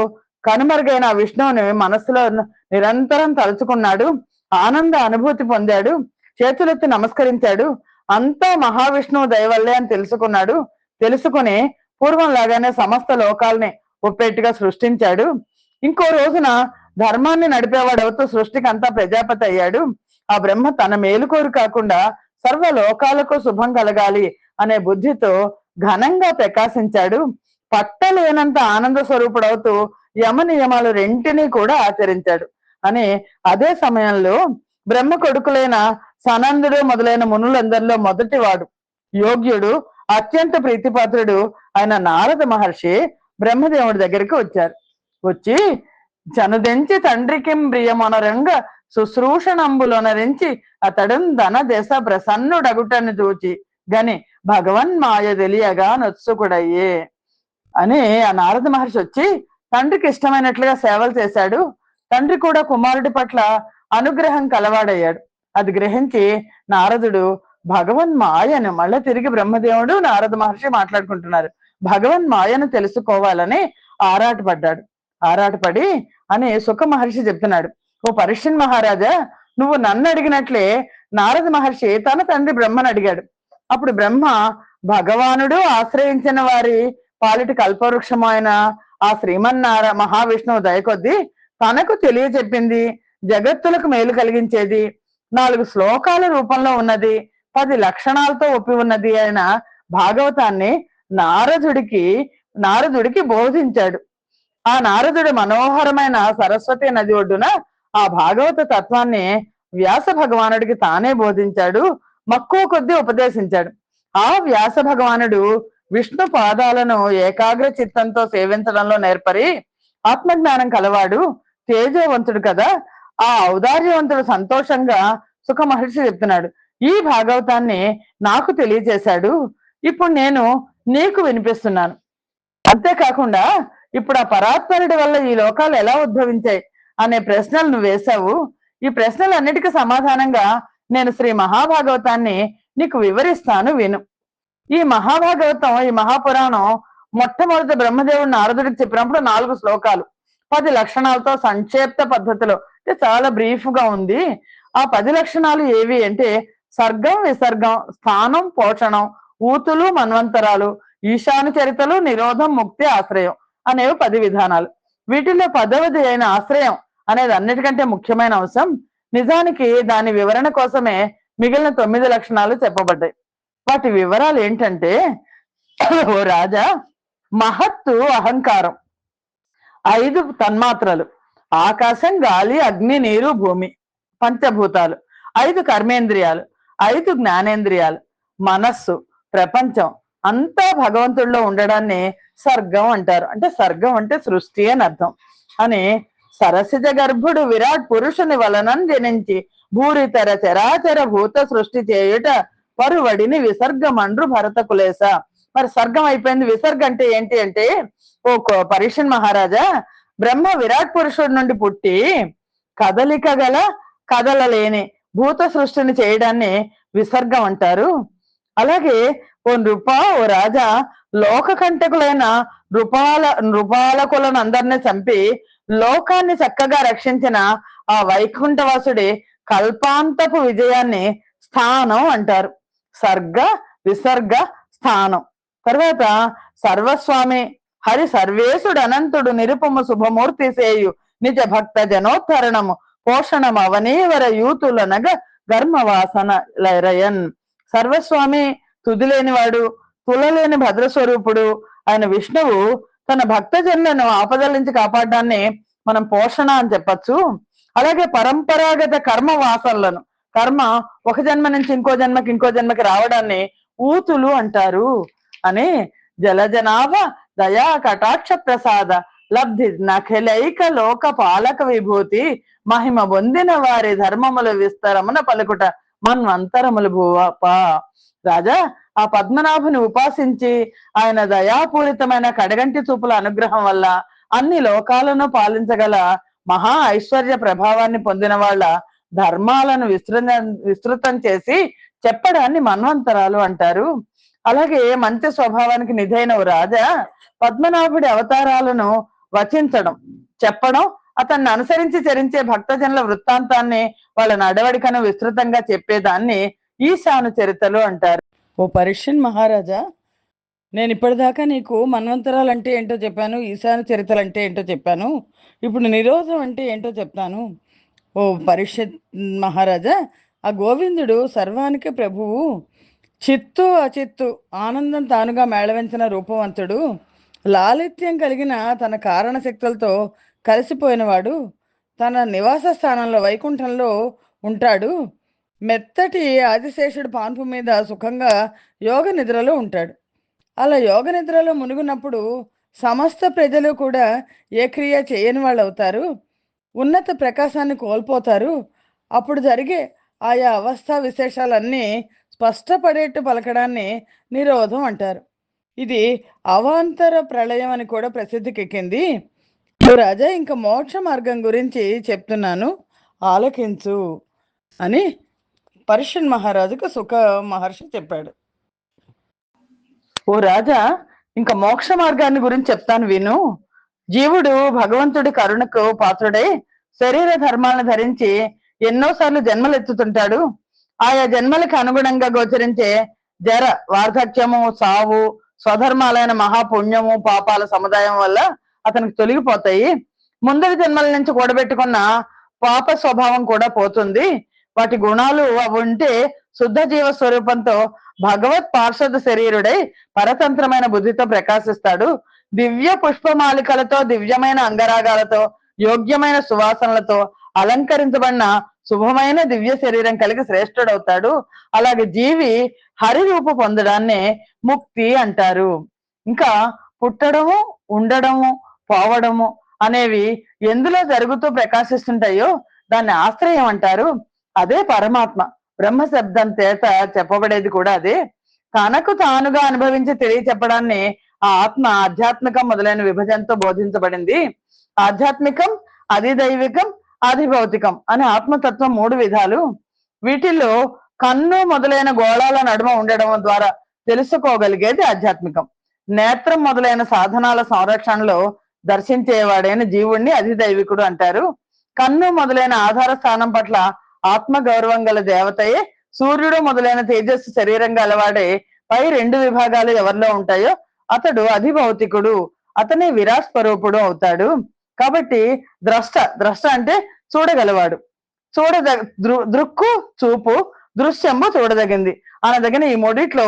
కనుమరుగైన విష్ణువుని మనస్సులో నిరంతరం తలుచుకున్నాడు. ఆనంద అనుభూతి పొందాడు. చేతులెత్తి నమస్కరించాడు. అంతా మహావిష్ణువు దయవల్లే అని తెలుసుకున్నాడు. తెలుసుకుని పూర్వం లాగానే సమస్త లోకాలని ఒప్పేట్టుగా సృష్టించాడు. ఇంకో రోజున ధర్మాన్ని నడిపేవాడు అవుతూ సృష్టికి అంతా ప్రజాపతి అయ్యాడు. ఆ బ్రహ్మ తన మేలుకోరు కాకుండా సర్వ లోకాలకు శుభం కలగాలి అనే బుద్ధితో ఘనంగా ప్రకాశించాడు. పట్టలేనంత ఆనంద స్వరూపుడవుతూ యమ నియమాలు రెంటినీ కూడా ఆచరించాడు అని. అదే సమయంలో బ్రహ్మ కొడుకులైన సనందుడు మొదలైన మునులందరిలో మొదటివాడు, యోగ్యుడు, అత్యంత ప్రీతిపాత్రుడు ఆయన నారద మహర్షి బ్రహ్మదేవుడి దగ్గరికి వచ్చారు. వచ్చి చనుదెంచి తండ్రికి ప్రియమొనరంగ శుశ్రూషణంబులొనరించి అతడు ధన దశ ప్రసన్నుడగుటను చూచి గని భగవన్ మాయ తెలియగా నొత్సుకుడయ్యే అని ఆ నారద మహర్షి వచ్చి తండ్రికి ఇష్టమైనట్లుగా సేవలు చేశాడు. తండ్రి కూడా కుమారుడి పట్ల అనుగ్రహం కలవాడయ్యాడు. అది గ్రహించి నారదుడు భగవన్ మాయను, మళ్ళీ తిరిగి బ్రహ్మదేవుడు నారద మహర్షి మాట్లాడుకుంటున్నారు, భగవన్ మాయను తెలుసుకోవాలని ఆరాటపడి అని సుఖ మహర్షి చెప్తున్నాడు. ఓ పరీక్షన్ మహారాజా, నువ్వు నన్ను అడిగినట్లే నారద మహర్షి తన తండ్రి బ్రహ్మను అడిగాడు. అప్పుడు బ్రహ్మ భగవానుడు ఆశ్రయించిన వారి పాలిటి కల్పవృక్షము అయిన ఆ మహావిష్ణువు దయకొద్దీ తనకు తెలియచెప్పింది, జగత్తులకు మేలు కలిగించేది, 4 శ్లోకాల రూపంలో ఉన్నది, 10 లక్షణాలతో ఒప్పి ఉన్నది అయిన భాగవతాన్ని నారదుడికి బోధించాడు. ఆ నారదుడు మనోహరమైన సరస్వతి నది ఒడ్డున ఆ భాగవత తత్వాన్ని వ్యాస భగవానుడికి తానే బోధించాడు. మక్కువ కొద్దీ ఉపదేశించాడు. ఆ వ్యాస భగవానుడు విష్ణు పాదాలను ఏకాగ్ర చిత్తంతో సేవించడంలో నేర్పరి ఆత్మజ్ఞానం కలవాడు, తేజవంతుడు కదా. ఆ ఔదార్యవంతుడు సంతోషంగా సుఖ మహర్షి చెప్తున్నాడు, ఈ భాగవతాన్ని నాకు తెలియజేశాడు, ఇప్పుడు నేను నీకు వినిపిస్తున్నాను. అంతేకాకుండా ఇప్పుడు ఆ పరాత్పరుడి వల్ల ఈ లోకాలు ఎలా ఉద్భవించాయి అనే ప్రశ్నలు నువ్వు వేశావు. ఈ ప్రశ్నలన్నిటికీ సమాధానంగా నేను శ్రీ మహాభాగవతాన్ని నీకు వివరిస్తాను, విను. ఈ మహాభాగవతం, ఈ మహాపురాణం మొట్టమొదటి బ్రహ్మదేవుడు నారదుడికి చెప్పినప్పుడు 4 శ్లోకాలు 10 లక్షణాలతో సంక్షేప్త పద్ధతిలో, అంటే చాలా బ్రీఫ్ గా ఉంది. ఆ 10 లక్షణాలు ఏవి అంటే సర్గం, విసర్గం, స్థానం, పోషణం, ఊతులు, మన్వంతరాలు, ఈశాను చరితలు, నిరోధం, ముక్తి, ఆశ్రయం అనేవి 10 విధానాలు. వీటిల్లో 10వది అయిన ఆశ్రయం అనేది అన్నిటికంటే ముఖ్యమైన అంశం. నిజానికి దాని వివరణ కోసమే మిగిలిన 9 లక్షణాలు చెప్పబడ్డాయి. వాటి వివరాలు ఏంటంటే, ఓ రాజా, మహత్తు అహంకారం, 5 తన్మాత్రలు, ఆకాశం, గాలి, అగ్ని, నీరు, భూమి, పంచభూతాలు, 5 కర్మేంద్రియాలు, 5 జ్ఞానేంద్రియాలు, మనస్సు, ప్రపంచం అంతా భగవంతుడిలో ఉండడాన్ని సర్గం అంటారు. అంటే సర్గం అంటే సృష్టి అని అర్థం. అని సరసిజ గర్భుడు విరాట్ పురుషుని వలనం జనించి భూరితర చరాచర భూత సృష్టి చేయుట పరువడిని విసర్గమండ్రు భరత కులేస మరి సర్గం అయిపోయింది. విసర్గ అంటే ఏంటి అంటే, ఓ పరీక్షన్ మహారాజా, బ్రహ్మ విరాట్ పురుషుడి నుండి పుట్టి కదలిక గల కదలలేని భూత సృష్టిని చేయడాన్ని విసర్గం అంటారు. అలాగే ఓ నృప, ఓ రాజా, లోక కంటకులైన నృపాలకులను అందరినీ చంపి లోకాన్ని చక్కగా రక్షించిన ఆ వైకుంఠవాసుడి కల్పాంతపు విజయాన్ని స్థానం అంటారు. సర్గ, విసర్గ, స్థానం. తర్వాత సర్వస్వామి హరి సర్వేశుడు అనంతుడు నిరుపమ శుభమూర్తి సేయు నిజ భక్త జనోద్ధరణము పోషణం అవనీవర యూతులనగ ధర్మవాసన లరయన్. సర్వస్వామి, తుదిలేనివాడు, తులలేని భద్రస్వరూపుడు ఆయన విష్ణువు తన భక్తజనులను ఆపదల నుంచి కాపాడడాన్ని మనం పోషణ అని చెప్పచ్చు. అలాగే పరంపరాగత కర్మ వాసనలను, కర్మ ఒక జన్మ నుంచి ఇంకో జన్మకి రావడాన్ని ఊతులు అంటారు అని జలజనాభ దయా కటాక్ష ప్రసాద లబ్ధి నఖిలైక లోక పాలక విభూతి మహిమ పొందిన వారి ధర్మముల విస్తరమున పలుకుట మన్వంతరములు భూవప. రాజా, ఆ పద్మనాభుని ఉపాసించి ఆయన దయాపూరితమైన కడగంటి చూపుల అనుగ్రహం వల్ల అన్ని లోకాలను పాలించగల మహా ఐశ్వర్య ప్రభావాన్ని పొందిన వాళ్ళ ధర్మాలను విస్తృతం చేసి చెప్పడాన్ని మన్వంతరాలు అంటారు. అలాగే మంచి స్వభావానికి నిధైన ఓ రాజా, పద్మనాభుడి అవతారాలను వచించడం, చెప్పడం, అతన్ని అనుసరించి చరించే భక్తజనుల వృత్తాంతాన్ని, వాళ్ళ నడవడికను విస్తృతంగా చెప్పేదాన్ని ఈశాను చరితలు అంటారు. ఓ పరీక్షన్ మహారాజా, నేను ఇప్పటిదాకా నీకు మన్వంతరాలు అంటే ఏంటో చెప్పాను, ఈశాను చరితలు అంటే ఏంటో చెప్పాను. ఇప్పుడు నిరోధం అంటే ఏంటో చెప్తాను. ఓ పరీక్షిత్ మహారాజా, ఆ గోవిందుడు సర్వానికి ప్రభువు, చిత్తు అచిత్తు ఆనందం తానుగా మేళవించిన రూపవంతుడు, లాలిత్యం కలిగిన తన కారణ శక్తులతో కలిసిపోయినవాడు, తన నివాస స్థానంలో వైకుంఠంలో ఉంటాడు. మెత్తటి ఆదిశేషుడు పాన్పు మీద సుఖంగా యోగ నిద్రలో ఉంటాడు. అలా యోగ నిద్రలో మునిగినప్పుడు సమస్త ప్రజలు కూడా ఏ క్రియ చేయని వాళ్ళు అవుతారు, ఉన్నత ప్రకాశాన్ని కోల్పోతారు. అప్పుడు జరిగే ఆయా అవస్థా విశేషాలన్నీ స్పష్టపడేట్టు పలకడాన్ని నిరోధం అంటారు. ఇది అవాంతర ప్రళయం అని కూడా ప్రసిద్ధికెక్కింది. రాజా, ఇంకా మోక్ష మార్గం గురించి చెప్తున్నాను, ఆలకించు అని పరీక్షన్ మహారాజుకు సుఖ మహర్షి చెప్పాడు. ఓ రాజా, ఇంకా మోక్ష మార్గాన్ని గురించి చెప్తాను విను. జీవుడు భగవంతుడి కరుణకు పాత్రుడై శరీర ధర్మాలను ధరించి ఎన్నోసార్లు జన్మలు ఎత్తుతుంటాడు. ఆయా జన్మలకు అనుగుణంగా గోచరించే జర, వార్ధక్యము, సావు, స్వధర్మాలైన మహాపుణ్యము, పాపాల సముదాయం వల్ల అతనికి తొలగిపోతాయి. ముందరి జన్మల నుంచి కూడబెట్టుకున్న పాప స్వభావం కూడా పోతుంది. వాటి గుణాలు అవి ఉంటే శుద్ధ జీవ స్వరూపంతో భగవత్ పార్షద శరీరుడై పరతంత్రమైన బుద్ధితో ప్రకాశిస్తాడు. దివ్య పుష్పమాలికలతో, దివ్యమైన అంగరాగాలతో, యోగ్యమైన సువాసనలతో అలంకరించబడిన శుభమైన దివ్య శరీరం కలిగి శ్రేష్ఠుడవుతాడు. అలాగే జీవి హరి రూపు పొందడాన్ని ముక్తి అంటారు. ఇంకా పుట్టడము, ఉండడము, పోవడము అనేవి ఎందులో జరుగుతూ ప్రకాశిస్తుంటాయో దాన్ని ఆశ్రయం అంటారు. అదే పరమాత్మ. బ్రహ్మ శబ్దం చేత చెప్పబడేది కూడా అదే. తనకు తానుగా అనుభవించి తెలియచెప్పడాన్ని ఆ ఆత్మ ఆధ్యాత్మికం మొదలైన విభజనతో బోధించబడింది. ఆధ్యాత్మికం, అధిదైవికం, అధిభౌతికం అనే ఆత్మతత్వం 3 విధాలు. వీటిల్లో కన్ను మొదలైన గోళాల నడుమ ఉండడం ద్వారా తెలుసుకోగలిగేది ఆధ్యాత్మికం. నేత్రం మొదలైన సాధనాల సంరక్షణలో దర్శించేవాడైన జీవుణ్ణి అధిదైవికుడు అంటారు. కన్ను మొదలైన ఆధార స్థానం పట్ల ఆత్మ గౌరవం గల దేవతయే సూర్యుడు మొదలైన తేజస్సు శరీరంగా అలవాడే పై 2 విభాగాలు ఎవరిలో ఉంటాయో అతడు అధిభౌతికుడు, అతనే విరాట్ స్వరూపుడు అవుతాడు. కాబట్టి ద్రష్ట అంటే చూడగలవాడు. దృక్కు చూపు, దృశ్యంబు చూడదగింది అనదగిన ఈ మూడిట్లో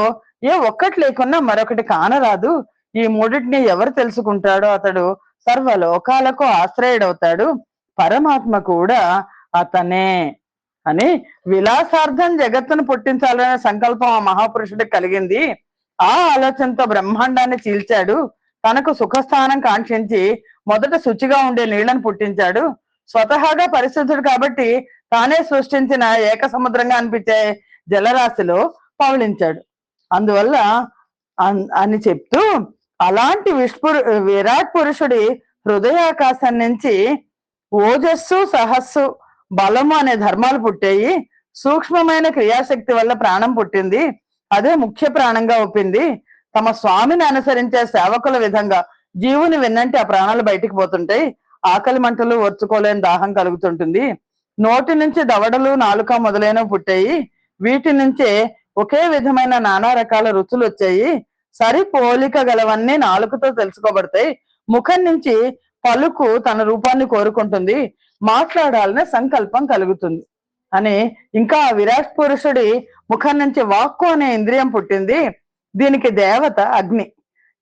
ఏ ఒక్కటి లేకున్నా మరొకటి కానరాదు. ఈ మూడిటిని ఎవరు తెలుసుకుంటాడో అతడు సర్వలోకాలకు ఆశ్రయుడవుతాడు. పరమాత్మ కూడా అతనే అని విలాసార్థం జగత్తును పుట్టించాలనే సంకల్పం ఆ మహాపురుషుడికి కలిగింది. ఆ ఆలోచనతో బ్రహ్మాండాన్ని చీల్చాడు. తనకు సుఖస్థానం కాంక్షించి మొదట శుచిగా ఉండే నీళ్లను పుట్టించాడు. స్వతహాగా పరిశుద్ధుడు కాబట్టి తానే సృష్టించిన ఏక సముద్రంగా అనిపించే జలరాశిలో పవళించాడు. అందువల్ల అని చెప్తూ, అలాంటి విరాట్ పురుషుడి హృదయాకాశం నుంచి ఓజస్సు, సహస్సు, బలము అనే ధర్మాలు పుట్టాయి. సూక్ష్మమైన క్రియాశక్తి వల్ల ప్రాణం పుట్టింది. అదే ముఖ్య ప్రాణంగా ఒప్పింది. తమ స్వామిని అనుసరించే సేవకుల విధంగా జీవుని విన్నంటే ఆ ప్రాణాలు బయటికి పోతుంటాయి. ఆకలి మంటలు, ఓర్చుకోలేని దాహం కలుగుతుంటుంది. నోటి నుంచి దవడలు, నాలుక మొదలైనవి పుట్టాయి. వీటి నుంచే ఒకే విధమైన నానా రకాల రుచులు వచ్చాయి. సరిపోలిక గలవన్నీ నాలుకతో తెలుసుకోబడతాయి. ముఖం నుంచి పలుకు తన రూపాన్ని కోరుకుంటుంది. మాట్లాడాలనే సంకల్పం కలుగుతుంది అని. ఇంకా విరాట్ పురుషుడి ముఖం నుంచి వాక్కు అనే ఇంద్రియం పుట్టింది. దీనికి దేవత అగ్ని.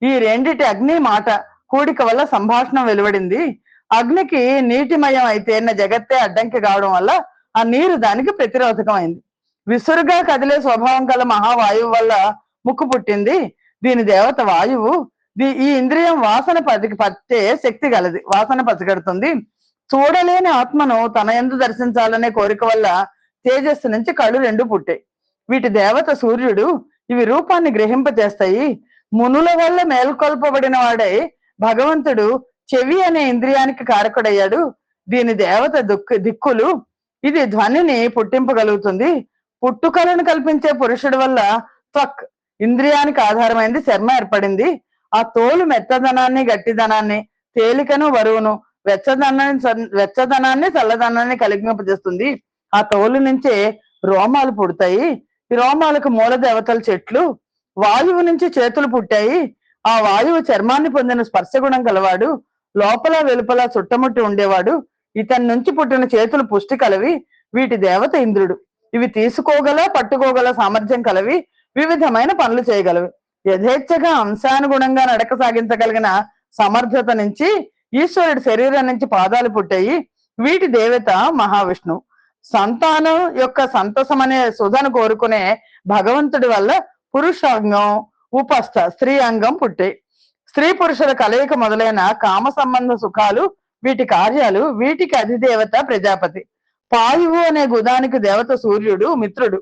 ఈ రెండిటి అగ్ని మాట కూడిక వల్ల సంభాషణ వెలువడింది. అగ్నికి నీటిమయం అయితే జగత్తే అడ్డంకి కావడం వల్ల ఆ నీరు దానికి ప్రతిరోధకం అయింది. విసురుగా కదిలే స్వభావం గల మహావాయువు వల్ల ముక్కు పుట్టింది. దీని దేవత వాయువు. ఈ ఇంద్రియం వాసన పట్టే శక్తి గలది, వాసన పసిగడుతుంది. చూడలేని ఆత్మను తన యందు దర్శించాలనే కోరిక వల్ల తేజస్సు నుంచి కళ్ళు రెండు పుట్టాయి. వీటి దేవత సూర్యుడు. ఇవి రూపాన్ని గ్రహింపచేస్తాయి. మునుల వల్ల మేల్కొల్పబడిన వాడై భగవంతుడు చెవి అనే ఇంద్రియానికి కారకుడయ్యాడు. దీని దేవత దిక్కులు. ఇది ధ్వనిని పుట్టింపగలుగుతుంది. పుట్టుకలను కల్పించే పురుషుడి వల్ల త్వక్ ఇంద్రియానికి ఆధారమైంది చర్మ ఏర్పడింది. ఆ తోలు మెత్తదనాన్ని, గట్టిదనాన్ని, తేలికను, బరువును, వెచ్చదనాన్ని, చల్లదనాన్ని కలిగింపజేస్తుంది. ఆ తోలు నుంచే రోమాలు పుడతాయి. ఈ రోమాలకు మూల దేవతల చెట్లు. వాయువు నుంచి చేతులు పుట్టాయి. ఆ వాయువు చర్మాన్ని పొందిన స్పర్శగుణం కలవాడు. లోపల వెలుపల చుట్టముట్టి ఉండేవాడు. ఇతని నుంచి పుట్టిన చేతులు పుష్టి కలవి. వీటి దేవత ఇంద్రుడు. ఇవి తీసుకోగల, పట్టుకోగల సామర్థ్యం కలవి. వివిధమైన పనులు చేయగలవి. యథేచ్ఛగా అంశానుగుణంగా నడక సాగించగలిగిన సమర్థత నుంచి ఈశ్వరుడి శరీరం నుంచి పాదాలు పుట్టాయి. వీటి దేవత మహావిష్ణు. సంతానం యొక్క సంతసం అనే సుధను కోరుకునే భగవంతుడి వల్ల పురుషాంగం, ఉపస్థ స్త్రీ అంగం పుట్టాయి. స్త్రీ పురుషుల కలయిక మొదలైన కామ సంబంధ సుఖాలు వీటి కార్యాలు. వీటికి అధిదేవత ప్రజాపతి. పాయువు అనే గుదానికి దేవత సూర్యుడు, మిత్రుడు.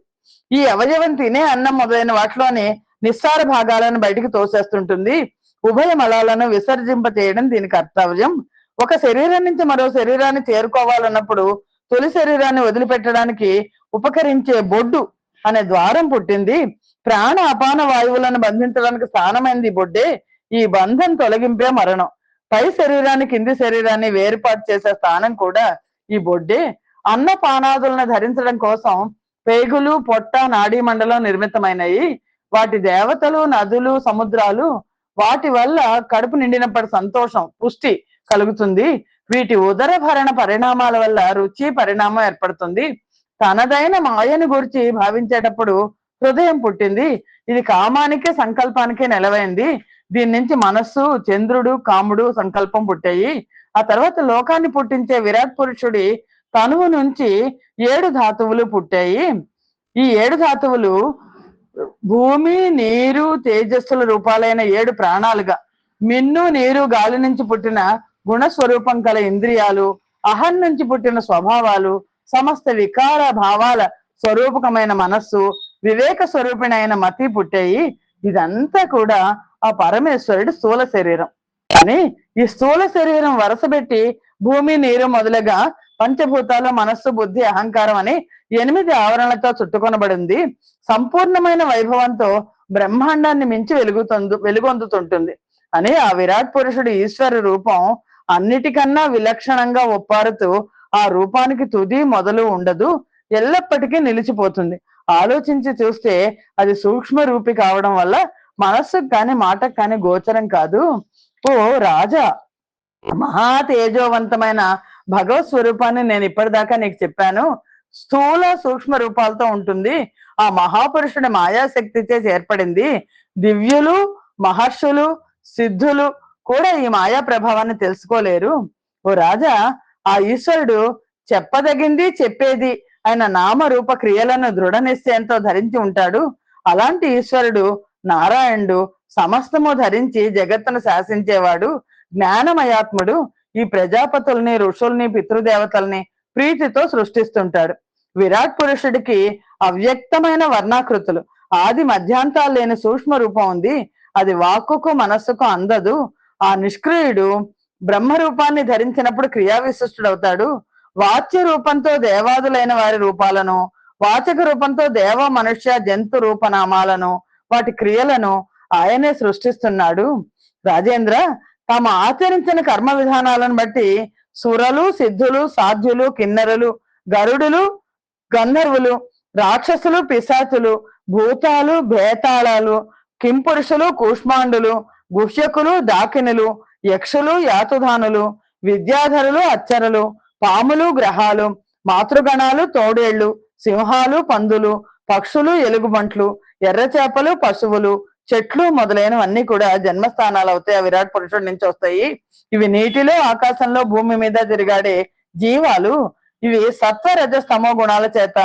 ఈ అవయవం తినే అన్నం మొదలైన వాటిలోని నిస్సార భాగాలను బయటికి తోసేస్తుంటుంది. ఉభయ మలాలను విసర్జింప చేయడం దీని కర్తవ్యం. ఒక శరీరం నుంచి మరో శరీరాన్ని చేరుకోవాలన్నప్పుడు తొలి శరీరాన్ని వదిలిపెట్టడానికి ఉపకరించే బొడ్డు అనే ద్వారం పుట్టింది. ప్రాణ అపాన వాయువులను బంధించడానికి స్థానమైంది బొడ్డే. ఈ బంధం తొలగింపే మరణం. పై శరీరాన్ని, కింది శరీరాన్ని వేరుపాటు చేసే స్థానం కూడా ఈ బొడ్డే. అన్న పానాదులను ధరించడం కోసం పేగులు, పొట్ట, నాడీ మండలం నిర్మితమైనవి. వాటి దేవతలు నదులు, సముద్రాలు. వాటి వల్ల కడుపు నిండినప్పటి సంతోషం, పుష్టి కలుగుతుంది. వీటి ఉదర భరణ పరిణామాల వల్ల రుచి పరిణామం ఏర్పడుతుంది. తనదైన మాయను గురించి భావించేటప్పుడు హృదయం పుట్టింది. ఇది కామానికి, సంకల్పానికి నెలవైంది. దీని నుంచి మనస్సు, చంద్రుడు, కాముడు సంకల్పం పుట్టాయి. ఆ తర్వాత లోకాన్ని పుట్టించే విరాట్ పురుషుడి తనువు నుంచి 7 ధాతువులు పుట్టాయి. ఈ 7 ధాతువులు భూమి, నీరు, తేజస్సుల రూపాలైన 7 ప్రాణాలుగా, మిన్ను, నీరు, గాలి నుంచి పుట్టిన గుణస్వరూపం కల ఇంద్రియాలు, అహం నుంచి పుట్టిన స్వభావాలు, సమస్త వికార భావాల స్వరూపకమైన మనస్సు, వివేక స్వరూపిణైన మతి పుట్టాయి. ఇదంతా కూడా ఆ పరమేశ్వరుడి స్థూల శరీరం. కానీ ఈ స్థూల శరీరం వరుసబెట్టి భూమి, నీరు మొదలుగా పంచభూతాలు, మనస్సు, బుద్ధి, అహంకారం అని 8 ఆవరణలతో చుట్టుకొనబడింది. సంపూర్ణమైన వైభవంతో బ్రహ్మాండాన్ని మించి వెలుగొందుతుంటుంది అని ఆ విరాట్ పురుషుడి ఈశ్వర రూపం అన్నిటికన్నా విలక్షణంగా ఒప్పారుతూ ఆ రూపానికి తుది మొదలు ఉండదు, ఎల్లప్పటికీ నిలిచిపోతుంది. ఆలోచించి చూస్తే అది సూక్ష్మ రూపి కావడం వల్ల మనస్సుకు కానీ మాటకు కానీ గోచరం కాదు. ఓ రాజా, మహా తేజోవంతమైన భగవత్ స్వరూపాన్ని నేను ఇప్పటిదాకా నీకు చెప్పాను. స్థూల సూక్ష్మ రూపాలతో ఉంటుంది. ఆ మహాపురుషుడి మాయాశక్తిచే ఏర్పడింది. దివ్యులు, మహర్షులు, సిద్ధులు కూడా ఈ మాయా ప్రభావాన్ని తెలుసుకోలేరు. ఓ రాజా, ఆ ఈశ్వరుడు చెప్పదగింది, చెప్పేది ఆయన నామరూప క్రియలను దృఢ నిశ్చయంతో ధరించి ఉంటాడు. అలాంటి ఈశ్వరుడు నారాయణుడు సమస్తము ధరించి జగత్తును శాసించేవాడు, జ్ఞానమయాత్ముడు. ఈ ప్రజాపతుల్ని, ఋషుల్ని, పితృదేవతల్ని ప్రీతితో సృష్టిస్తుంటాడు. విరాట్ పురుషుడికి అవ్యక్తమైన వర్ణాకృతులు, ఆది మధ్యాంతాలు లేని సూక్ష్మ రూపం ఉంది. అది వాక్కుకు మనస్సుకు అందదు. ఆ నిష్క్రియుడు బ్రహ్మ రూపాన్ని ధరించినప్పుడు క్రియా విశిష్టుడవుతాడు. వాచ్య రూపంతో దేవాదులైన వారి రూపాలను, వాచక రూపంతో దేవ మనుష్య జంతు రూపనామాలను, వాటి క్రియలను ఆయనే సృష్టిస్తున్నాడు. రాజేంద్ర, తాము ఆచరించిన కర్మ విధానాలను బట్టి సురలు, సిద్ధులు, సాధ్యులు, కిన్నరులు, గరుడులు, గంధర్వులు, రాక్షసులు, పిశాచులు, భూతాలు, భేతాళాలు, కింపురుషులు, కూష్మాండులు, గుహ్యకులు, దాకినులు, యక్షులు, యాతుధానులు, విద్యాధరులు, అచ్చరులు, పాములు, గ్రహాలు, మాతృగణాలు, తోడేళ్లు, సింహాలు, పందులు, పక్షులు, ఎలుగుబంట్లు, ఎర్ర చేపలు, పశువులు, చెట్లు మొదలైనవన్నీ కూడా జన్మస్థానాలు అవుతాయి. ఆ విరాట్ పురుషుడి నుంచి వస్తాయి. ఇవి నీటిలో, ఆకాశంలో, భూమి మీద తిరిగాడే జీవాలు. ఇవి సత్వ రజ స్తమో గుణాల చేత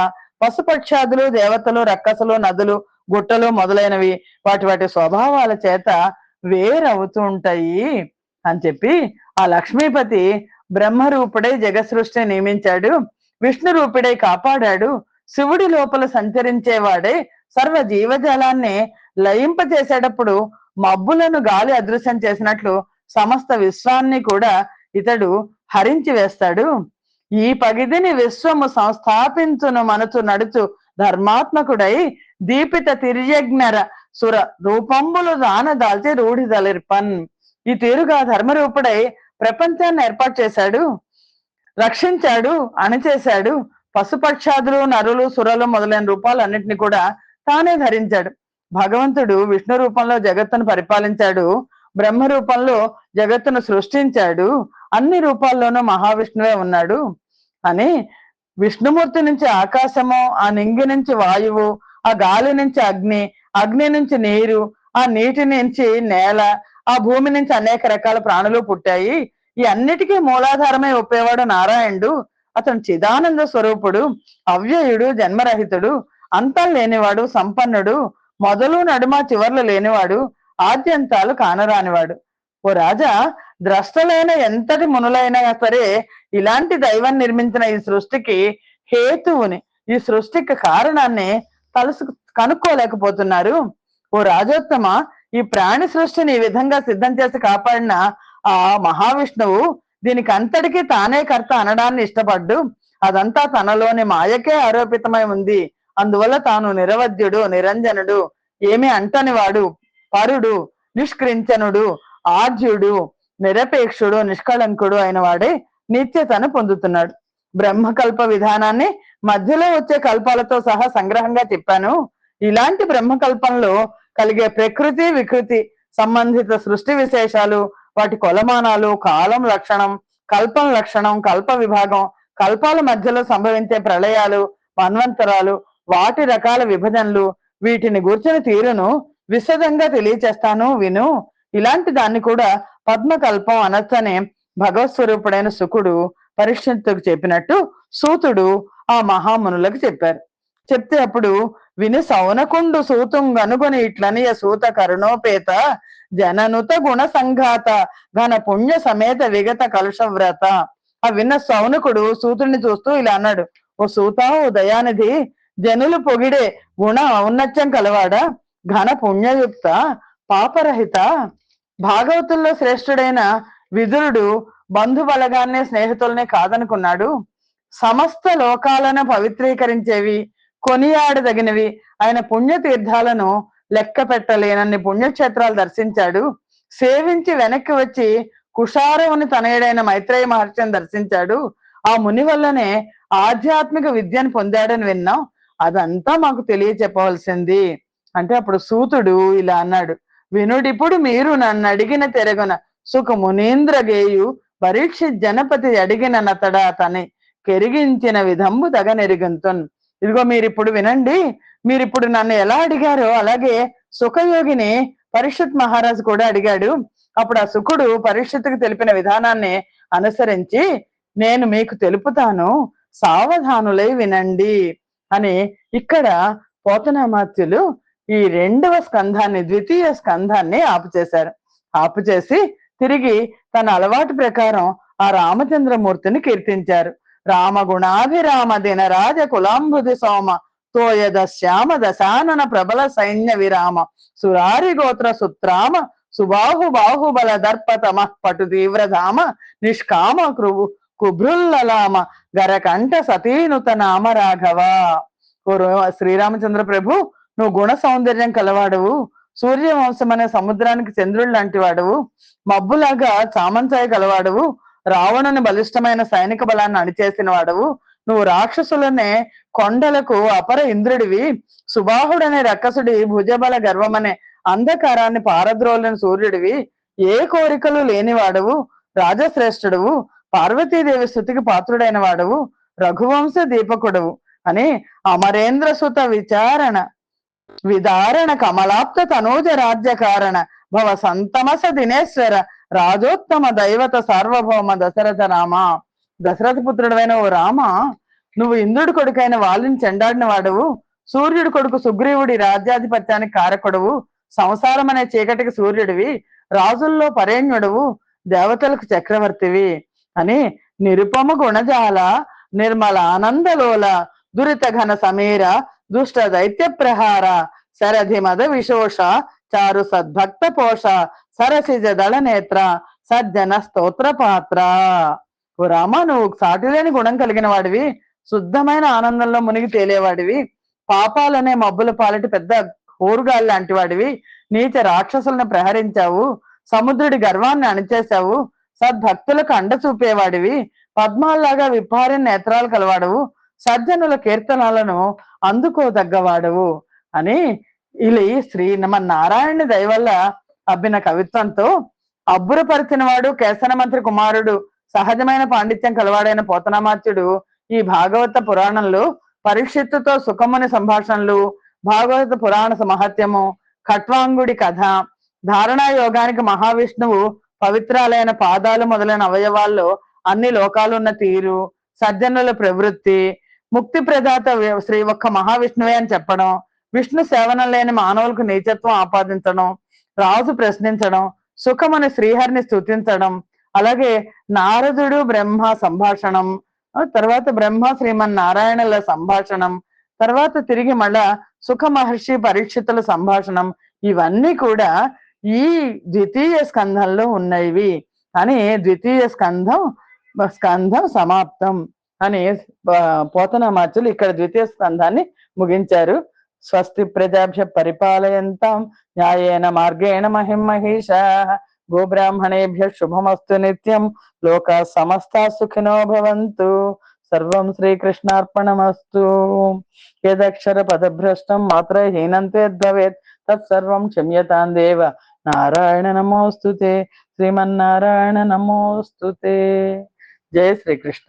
పశుపక్షాదులు, దేవతలు, రక్కసులు, నదులు, గుట్టలు మొదలైనవి వాటి వాటి స్వభావాల చేత వేరవుతూ ఉంటాయి అని చెప్పి ఆ లక్ష్మీపతి బ్రహ్మరూపుడై జగత్ సృష్టిని నియమించాడు. విష్ణు రూపుడై కాపాడాడు. శివుడి లోపల సంచరించేవాడే సర్వ జీవజాలాన్ని లయింపచేసేటప్పుడు మబ్బులను గాలి అదృశ్యం చేసినట్లు సమస్త విశ్వాన్ని కూడా ఇతడు హరించి వేస్తాడు. ఈ పగిదిని విశ్వము సంస్థాపించును మనసు నడుచు ధర్మాత్మకుడై దీపిత తిర్యజ్ఞర సుర రూపంబులు దాన దాల్చి రూఢి దలిర్పన్. ఈ తీరుగా ధర్మరూపుడై ప్రపంచాన్ని ఏర్పాటు చేశాడు, రక్షించాడు, అణిచేశాడు. పశుపక్షాదులు, నరులు, సురలు మొదలైన రూపాలన్నింటినీ కూడా తానే ధరించాడు. భగవంతుడు విష్ణు రూపంలో జగత్తును పరిపాలించాడు, బ్రహ్మ రూపంలో జగత్తును సృష్టించాడు. అన్ని రూపాల్లోనూ మహావిష్ణువే ఉన్నాడు అని విష్ణుమూర్తి నుంచి ఆకాశము, ఆ నింగి నుంచి వాయువు, ఆ గాలి నుంచి అగ్ని, అగ్ని నుంచి నీరు, ఆ నీటి నుంచి నేల, ఆ భూమి నుంచి అనేక రకాల ప్రాణులు పుట్టాయి. ఈ అన్నిటికీ మూలాధారమై ఒప్పేవాడు నారాయణుడు. అతను చిదానంద స్వరూపుడు, అవ్యయుడు, జన్మరహితుడు, అంతం లేనివాడు, సంపన్నుడు, మొదలు నడుమ చివర్లు లేనివాడు, ఆద్యంతాలు కానరానివాడు. ఓ రాజా, ద్రష్టలైన ఎంతటి మునులైనా సరే ఇలాంటి దైవం నిర్మించిన ఈ సృష్టికి హేతువుని, ఈ సృష్టికి కారణాన్ని కనుక్కోలేకపోతున్నారు. ఓ రాజోత్తమ, ఈ ప్రాణి సృష్టిని ఈ విధంగా సిద్ధం చేసి కాపాడిన ఆ మహావిష్ణువు దీనికి అంతటికీ తానే కర్త అనడాన్ని ఇష్టపడ్డు. అదంతా తనలోని మాయకే ఆరోపితమై ఉంది. అందువల్ల తాను నిరవధ్యుడు, నిరంజనుడు, ఏమి అంటనివాడు, పరుడు, నిష్క్రించనుడు, ఆర్జ్యుడు, నిరపేక్షుడు, నిష్కళంకుడు అయిన వాడే నిత్యతను పొందుతున్నాడు. బ్రహ్మకల్ప విధానాన్ని మధ్యలో వచ్చే కల్పాలతో సహా సంగ్రహంగా చెప్పాను. ఇలాంటి బ్రహ్మకల్పంలో కలిగే ప్రకృతి వికృతి సంబంధిత సృష్టి విశేషాలు, వాటి కొలమానాలు, కాలం లక్షణం, కల్పం లక్షణం, కల్ప విభాగం, కల్పాల మధ్యలో సంభవించే ప్రళయాలు, మన్వంతరాలు, వాటి రకాల విభజనలు, వీటిని గూర్చిన తీరును విశదంగా తెలియచేస్తాను, విను. ఇలాంటి దాన్ని కూడా పద్మకల్పం అనొచ్చనే భగవత్ స్వరూపుడైన శుకుడు పరీక్షితుకు చెప్పినట్టు సూతుడు ఆ మహామునులకు చెప్పారు. చెప్తే అప్పుడు విని సౌనకుండు సూతుంగనుగొని ఇట్లనియ సూత కరుణోపేత జననుత గుణ సంఘాత ఘన పుణ్య సమేత విగత కలుషవ్రత. ఆ విన్న సౌనకుడు సూతుడిని చూస్తూ ఇలా అన్నాడు, ఓ సూత, ఓ దయానిధి, జనులు పొగిడే గుణ ఔన్నత్యం కలవాడా, ఘన పుణ్యయుక్త, పాపరహిత. భాగవతుల్లో శ్రేష్ఠుడైన విదురుడు బంధు బలగాన్ని, స్నేహితుల్ని కాదనుకున్నాడు. సమస్త లోకాలను పవిత్రీకరించేవి, కొనియాడదగినవి ఆయన పుణ్యతీర్థాలను లెక్క పెట్టలేనన్ని పుణ్యక్షేత్రాలు దర్శించాడు. సేవించి వెనక్కి వచ్చి కుషారవుని తనయుడైన మైత్రేయ మహర్షిని దర్శించాడు. ఆ ముని వల్లనే ఆధ్యాత్మిక విద్యను పొందాడని విన్నాం. అదంతా మాకు తెలియచెప్పవలసింది అంటే అప్పుడు సూతుడు ఇలా అన్నాడు, వినుడిప్పుడు మీరు నన్ను అడిగిన తెరగున సుఖ మునీంద్రగేయు పరీక్ష జనపతి అడిగిన నతడా తని కెరిగించిన విధంబు తగనెరిగింతున్. ఇదిగో మీరిప్పుడు వినండి, మీరిప్పుడు నన్ను ఎలా అడిగారో అలాగే సుఖయోగిని పరీక్షిత్ మహారాజు కూడా అడిగాడు. అప్పుడు ఆ సుఖుడు పరీక్షిత్తుకు తెలిపిన విధానాన్ని అనుసరించి నేను మీకు తెలుపుతాను, సావధానులై వినండి అని ఇక్కడ పోతనామాత్యులు ఈ 2వ స్కంధాన్ని, ద్వితీయ స్కంధాన్ని ఆపుచేశారు. ఆపుచేసి తిరిగి తన అలవాటు ప్రకారం ఆ రామచంద్రమూర్తిని కీర్తించారు. రామ గుణాభిరామ దినరాజ కులాంబుది సోమ తోయద శ్యామ దశానన ప్రబల సైన్య విరామ సురారి గోత్ర సుత్రామ సుబాహు బాహుబల దర్పతమ పటు తీవ్రధామ నిష్కామ కుభృల్లలామ గరకంఠ సతీనుత నామ రాఘవ. శ్రీరామచంద్ర ప్రభు, నువ్వు గుణ సౌందర్యం కలవాడువు, సూర్యవంశం అనే సముద్రానికి చంద్రుడు లాంటి వాడువు, మబ్బులాగా చామంచాయ కలవాడువు, రావణుని బలిష్టమైన సైనిక బలాన్ని అణిచేసిన వాడవు, నువ్వు రాక్షసులనే కొండలకు అపర ఇంద్రుడివి, సుబాహుడనే రక్కసుడి భుజబల గర్వమనే అంధకారాన్ని పారద్రోలిన సూర్యుడివి, ఏ కోరికలు లేనివాడవు, రాజశ్రేష్ఠుడువు, పార్వతీదేవి స్థుతికి పాత్రుడైన వాడవు, రఘువంశ దీపకుడవు అని అమరేంద్ర సుత విదారణ కమలాప్త తనూజ రాజ్య కారణ భవ సంతమస దినేశ్వర రాజోత్తమ దైవత సార్వభౌమ దశరథ రామ. దశరథ పుత్రుడైన ఓ రామ, నువ్వు ఇంద్రుడి కొడుకైన వాళ్ళని చెండాడిన వాడవు, సూర్యుడి కొడుకు సుగ్రీవుడి రాజ్యాధిపత్యానికి కారకుడవు, సంసారం అనే చీకటికి సూర్యుడివి, రాజుల్లో పరేణ్యుడవు, దేవతలకు చక్రవర్తివి అని నిరుపమ గుణజాల నిర్మల ఆనందలోల దురిత ఘన సమీర దుష్ట దైత్య ప్రహార శరధి మద విశోష చారు సద్భక్త పోష సరసిజ దళ నేత్ర సజ్జన స్తోత్ర పాత్ర. ఓ రామ, నువ్వు సాటిలేని గుణం కలిగిన వాడివి, శుద్ధమైన ఆనందంలో మునిగి తేలేవాడివి, పాపాలనే మబ్బుల పాలటి పెద్ద హోరుగాలి లాంటి వాడివి, నీచ రాక్షసులను ప్రహరించావు, సముద్రుడి గర్వాన్ని అణిచేశావు, సద్భక్తులకు అండ చూపేవాడివి, పద్మాల్లాగా విప్పారిన నేత్రాలు కలవాడవు, సజ్జనుల కీర్తనలను అందుకోదగ్గవాడవు అని ఇది నారాయణుని దయ వల్ల అబ్బిన కవిత్వంతో అబ్బురపరిచిన వాడు కేసన మంత్రి కుమారుడు సహజమైన పాండిత్యం కలవాడైన పోతనామాత్యుడు ఈ భాగవత పురాణంలో పరీక్షిత్తుతో సుఖముని సంభాషణలు, భాగవత పురాణ మహత్యము, ఖట్వాంగుడి కథ, ధారణా యోగానికి మహావిష్ణువు పవిత్రాలైన పాదాలు మొదలైన అవయవాల్లో అన్ని లోకాలున్న తీరు, సజ్జనుల ప్రవృత్తి, ముక్తి ప్రదాత శ్రీ ఒక్క మహావిష్ణువే అని చెప్పడం, విష్ణు సేవనం లేని మానవులకు నీచత్వం ఆపాదించడం, రాజు ప్రశ్నించడం, సుఖమని శ్రీహరిని స్తుతించడం, అలాగే నారదుడు బ్రహ్మ సంభాషణం, తర్వాత బ్రహ్మ శ్రీమన్నారాయణుల సంభాషణం, తర్వాత తిరిగి మళ్ళా సుఖ మహర్షి పరీక్షితుల సంభాషణం, ఇవన్నీ కూడా ఈ ద్వితీయ స్కంధంలో ఉన్నవి అని ద్వితీయ స్కంధం సమాప్తం అని పోతనామాత్యులు ఇక్కడ ద్వితీయ స్కంధాన్ని ముగించారు. స్వస్తి ప్రజాభ్య పరిపాలయంతాం న్యాయేన మార్గేణ మహిమహేషా గోబ్రాహ్మణేభ్య శుభమస్తు నిత్యం లోకా సమస్తా సుఖినో భవంతు. సర్వం శ్రీకృష్ణార్పణమస్తు. యదక్షర పదభ్రష్టం మాత్రహీనంతే భవేత్ తత్సర్వం క్షమ్యతాం దేవ. నారాయణ నమోస్తుతే. శ్రీమన్నారాయణ నమోస్తుతే. జయ శ్రీకృష్ణ.